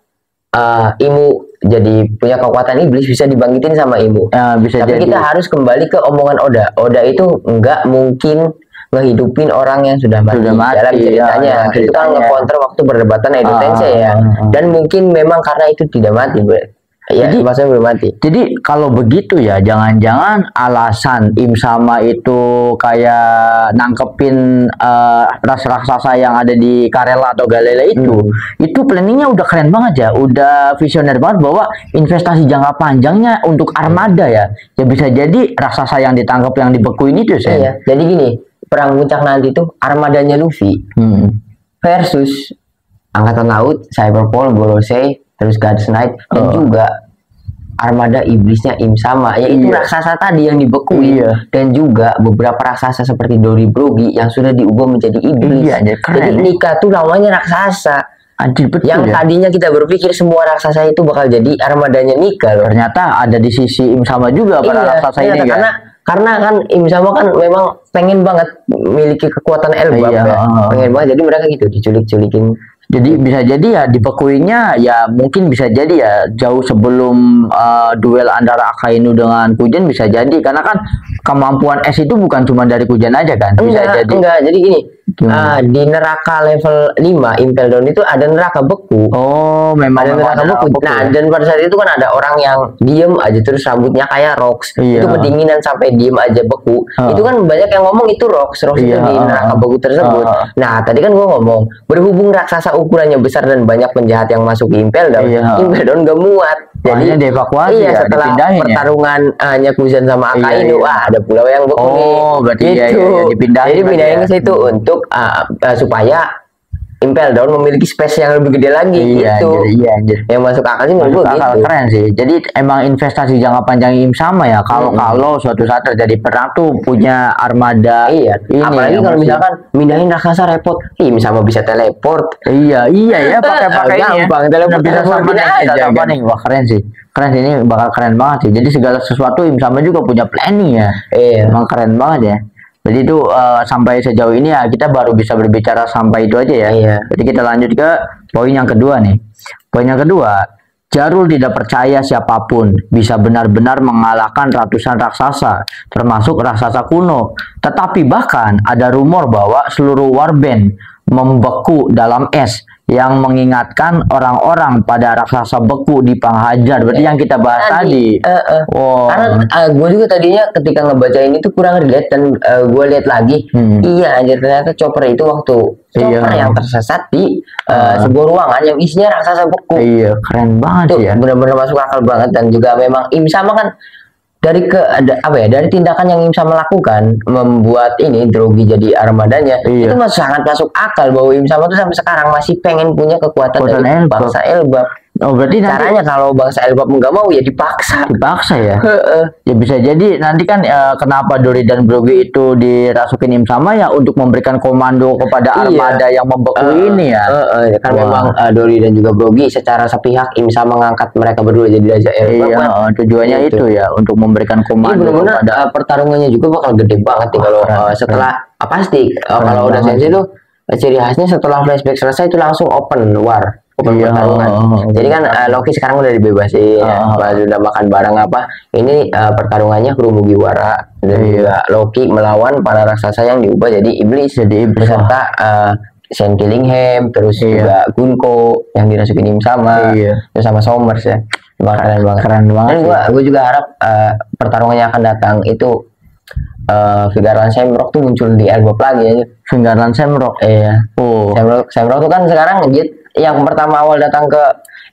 Imu jadi punya kekuatan iblis, bisa dibangkitin sama Imu. Tapi kita harus kembali ke omongan Oda. Oda itu nggak mungkin ngehidupin orang yang sudah mati dalam ceritanya. Itu kan nge-counter waktu perdebatan Edo Tensei ya. Dan mungkin memang karena itu tidak mati, jadi maksudnya belum mati. Jadi kalau begitu ya, jangan-jangan alasan Im Sama itu kayak nangkepin ras raksasa yang ada di Karela atau Galela itu planningnya udah keren banget ya, udah visioner banget bahwa investasi jangka panjangnya untuk armada ya. Ya bisa jadi raksasa yang ditangkap yang dibekuin itu sih. Iya. Jadi gini, perang puncak nanti tuh armadanya Luffy versus Angkatan Laut, Cyberpol, Gorosei, terus God's Knight, dan juga armada iblisnya Im Sama, yaitu raksasa tadi yang dibekuin, dan juga beberapa raksasa seperti Dori Brogi yang sudah diubah menjadi iblis. Jadi Nika tuh namanya raksasa. Anjir, betul yang tadinya kita berpikir semua raksasa itu bakal jadi armadanya Nika loh. Ternyata ada di sisi Im Sama juga para raksasa ini kan. Karena kan Im Sama kan memang pengen banget memiliki kekuatan Elbap pengen banget, jadi mereka gitu diculik-culikin. Jadi bisa jadi ya dibekuinnya ya mungkin bisa jadi ya jauh sebelum duel antara Akainu dengan Kujen, bisa jadi karena kan kemampuan es itu bukan cuma dari Kujen aja kan. Enggak, jadi gini. Di neraka level 5 Impel Down itu ada neraka beku. Memang ada neraka beku. Nah, dan pada saat itu kan ada orang yang diem aja terus rambutnya kayak Rocks. Itu pendinginan sampai diem aja beku. Itu kan banyak yang ngomong itu Rocks itu di neraka beku tersebut. Nah, tadi kan gua ngomong berhubung raksasa ukurannya besar dan banyak penjahat yang masuk di Impel Down, Impel Down gak muat. Jadi dievakuasi setelah pertarungan Nyakuzan sama Akainu, ada pulau yang beku nih. Berarti dipindahin. Jadi pindahin ke situ untuk supaya Impel Down memiliki space yang lebih gede lagi. Anjir. Yang masuk akal sih menurut gue gitu. Keren sih. Jadi emang investasi jangka panjang Im Sama ya. Kalau suatu saat terjadi perang tuh punya armada. Apalagi kalau misalkan mindahin raksasa repot. Im Sama bisa teleport. Iya ya, pakai gampang teleport bisa sama nih. Wah, keren sih. Keren sih, ini bakal keren banget sih. Jadi segala sesuatu Im Sama juga punya planning ya. Emang keren banget ya. Jadi itu sampai sejauh ini ya kita baru bisa berbicara sampai itu aja ya. Jadi kita lanjut ke poin yang kedua nih. Poin yang kedua, Jarul tidak percaya siapapun bisa benar-benar mengalahkan ratusan raksasa, termasuk raksasa kuno. Tetapi bahkan ada rumor bahwa seluruh warband membeku dalam es yang mengingatkan orang-orang pada raksasa beku di Panghazard. Berarti yang kita bahas tadi. Karena gue juga tadinya ketika ngebaca ini tuh kurang relate, dan gue lihat lagi. Iya anjir, ternyata Chopper itu waktu Chopper yang tersesat di sebuah ruangan yang isinya raksasa beku. Keren banget sih ya. Benar-benar masuk akal banget, dan juga memang Im Sama kan dari tindakan yang Im Sama lakukan membuat ini Drogi jadi armadanya, itu sangat masuk akal bahwa Im Sama tuh sampai sekarang masih pengen punya kekuatan dari bangsa Elbap. Berarti caranya kalau bangsa Elbap nggak mau ya dipaksa ya. Ya bisa jadi nanti kan kenapa Dori dan Brogi itu dirasukin Im Sama ya untuk memberikan komando kepada armada yang membeku ini ya. Kan memang Dori dan juga Brogi secara sepihak Im Sama mengangkat mereka berdua jadi raja Elbap. Tujuannya itu ya untuk memberikan komando kepada pertarungannya juga bakal gede banget nih kalau setelah pasti kalau udah sensei itu ciri khasnya setelah flashback selesai itu langsung open pertarungan. Jadi kan Loki sekarang udah dibebasin, udah makan barang apa. Ini pertarungannya Mugiwara dan juga Loki melawan para raksasa yang diubah jadi iblis beserta Shen Killingham, terus juga Gunko yang dirasukin sama, terus sama Somers ya. Keren banget. Dan gue juga harap pertarungan yang akan datang itu Vingarlan Shamrock tuh muncul di Elbap lagi aja. Vingarlan Shamrock. Iya. Shamrock tuh kan sekarang yang pertama awal datang ke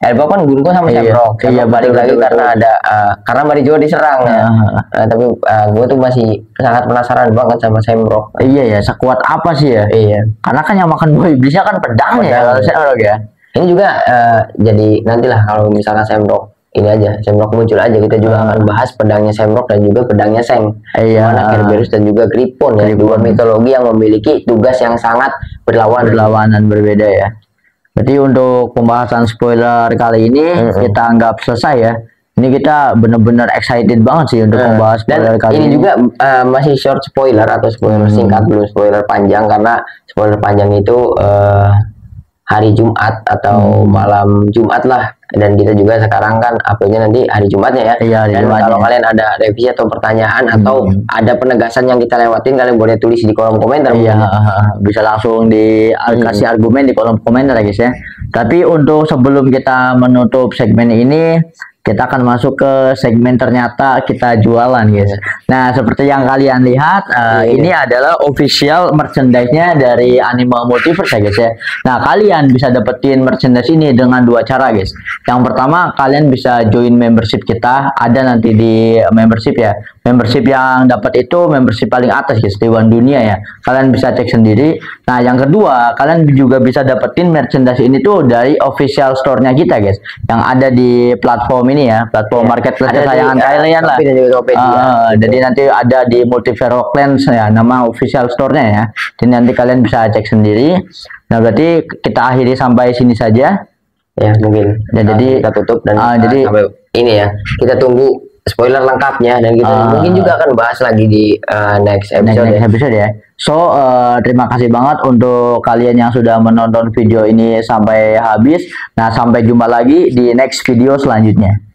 Elbap kan Gunko sama Shamrock. Iya, balik lagi karena ada karena Marijo diserang ya. Tapi gue tuh masih sangat penasaran banget sama Shamrock. Iya ya, sekuat apa sih ya? Iya. Karena kan yang makan buah iblisnya kan pedang ya kalau Shamrock ya. Ini juga jadi nantilah kalau misalkan Shamrock ini aja, Shamrock muncul aja, kita juga akan bahas pedangnya Shamrock dan juga pedangnya Seng. Mana Kerberos dan juga Gripon ya, dua mitologi yang memiliki tugas yang sangat berlawanan berbeda ya. Berarti untuk pembahasan spoiler kali ini kita anggap selesai ya. Ini kita bener-bener excited banget sih untuk membahas spoiler kali ini. Ini juga masih short spoiler atau spoiler singkat, belum spoiler panjang, karena spoiler panjang itu hari Jumat atau malam Jumat lah. Dan kita juga sekarang kan uploadnya nanti hari Jumatnya ya. Dan kalau kalian ada revisi atau pertanyaan atau ada penegasan yang kita lewatin, kalian boleh tulis di kolom komentar. Bisa langsung kasih argumen di kolom komentar ya guys ya. Tapi untuk sebelum kita menutup segmen ini, kita akan masuk ke segmen ternyata kita jualan guys. Nah, seperti yang kalian lihat, ini adalah official merchandise-nya dari Animal Multiverse ya guys ya. Nah, kalian bisa dapetin merchandise ini dengan dua cara guys. Yang pertama, kalian bisa join membership kita, ada nanti di membership ya. Membership yang dapat itu membership paling atas guys, Dewan Dunia ya. Kalian bisa cek sendiri. Nah, yang kedua, kalian juga bisa dapetin merchandise ini tuh dari official store-nya kita guys, yang ada di platform ini ya, platform marketplace kesayangan kalian lah. Jadi nanti ada di Multiverse Clans ya, nama official store-nya ya. Jadi nanti kalian bisa cek sendiri. Nah, berarti kita akhiri sampai sini saja. Ya, mungkin. Jadi kita tutup dan jadi sampai ini ya. Kita tunggu spoiler lengkapnya dan kita mungkin juga akan bahas lagi di next episode ya. So, terima kasih banget untuk kalian yang sudah menonton video ini sampai habis. Nah, sampai jumpa lagi di next video selanjutnya.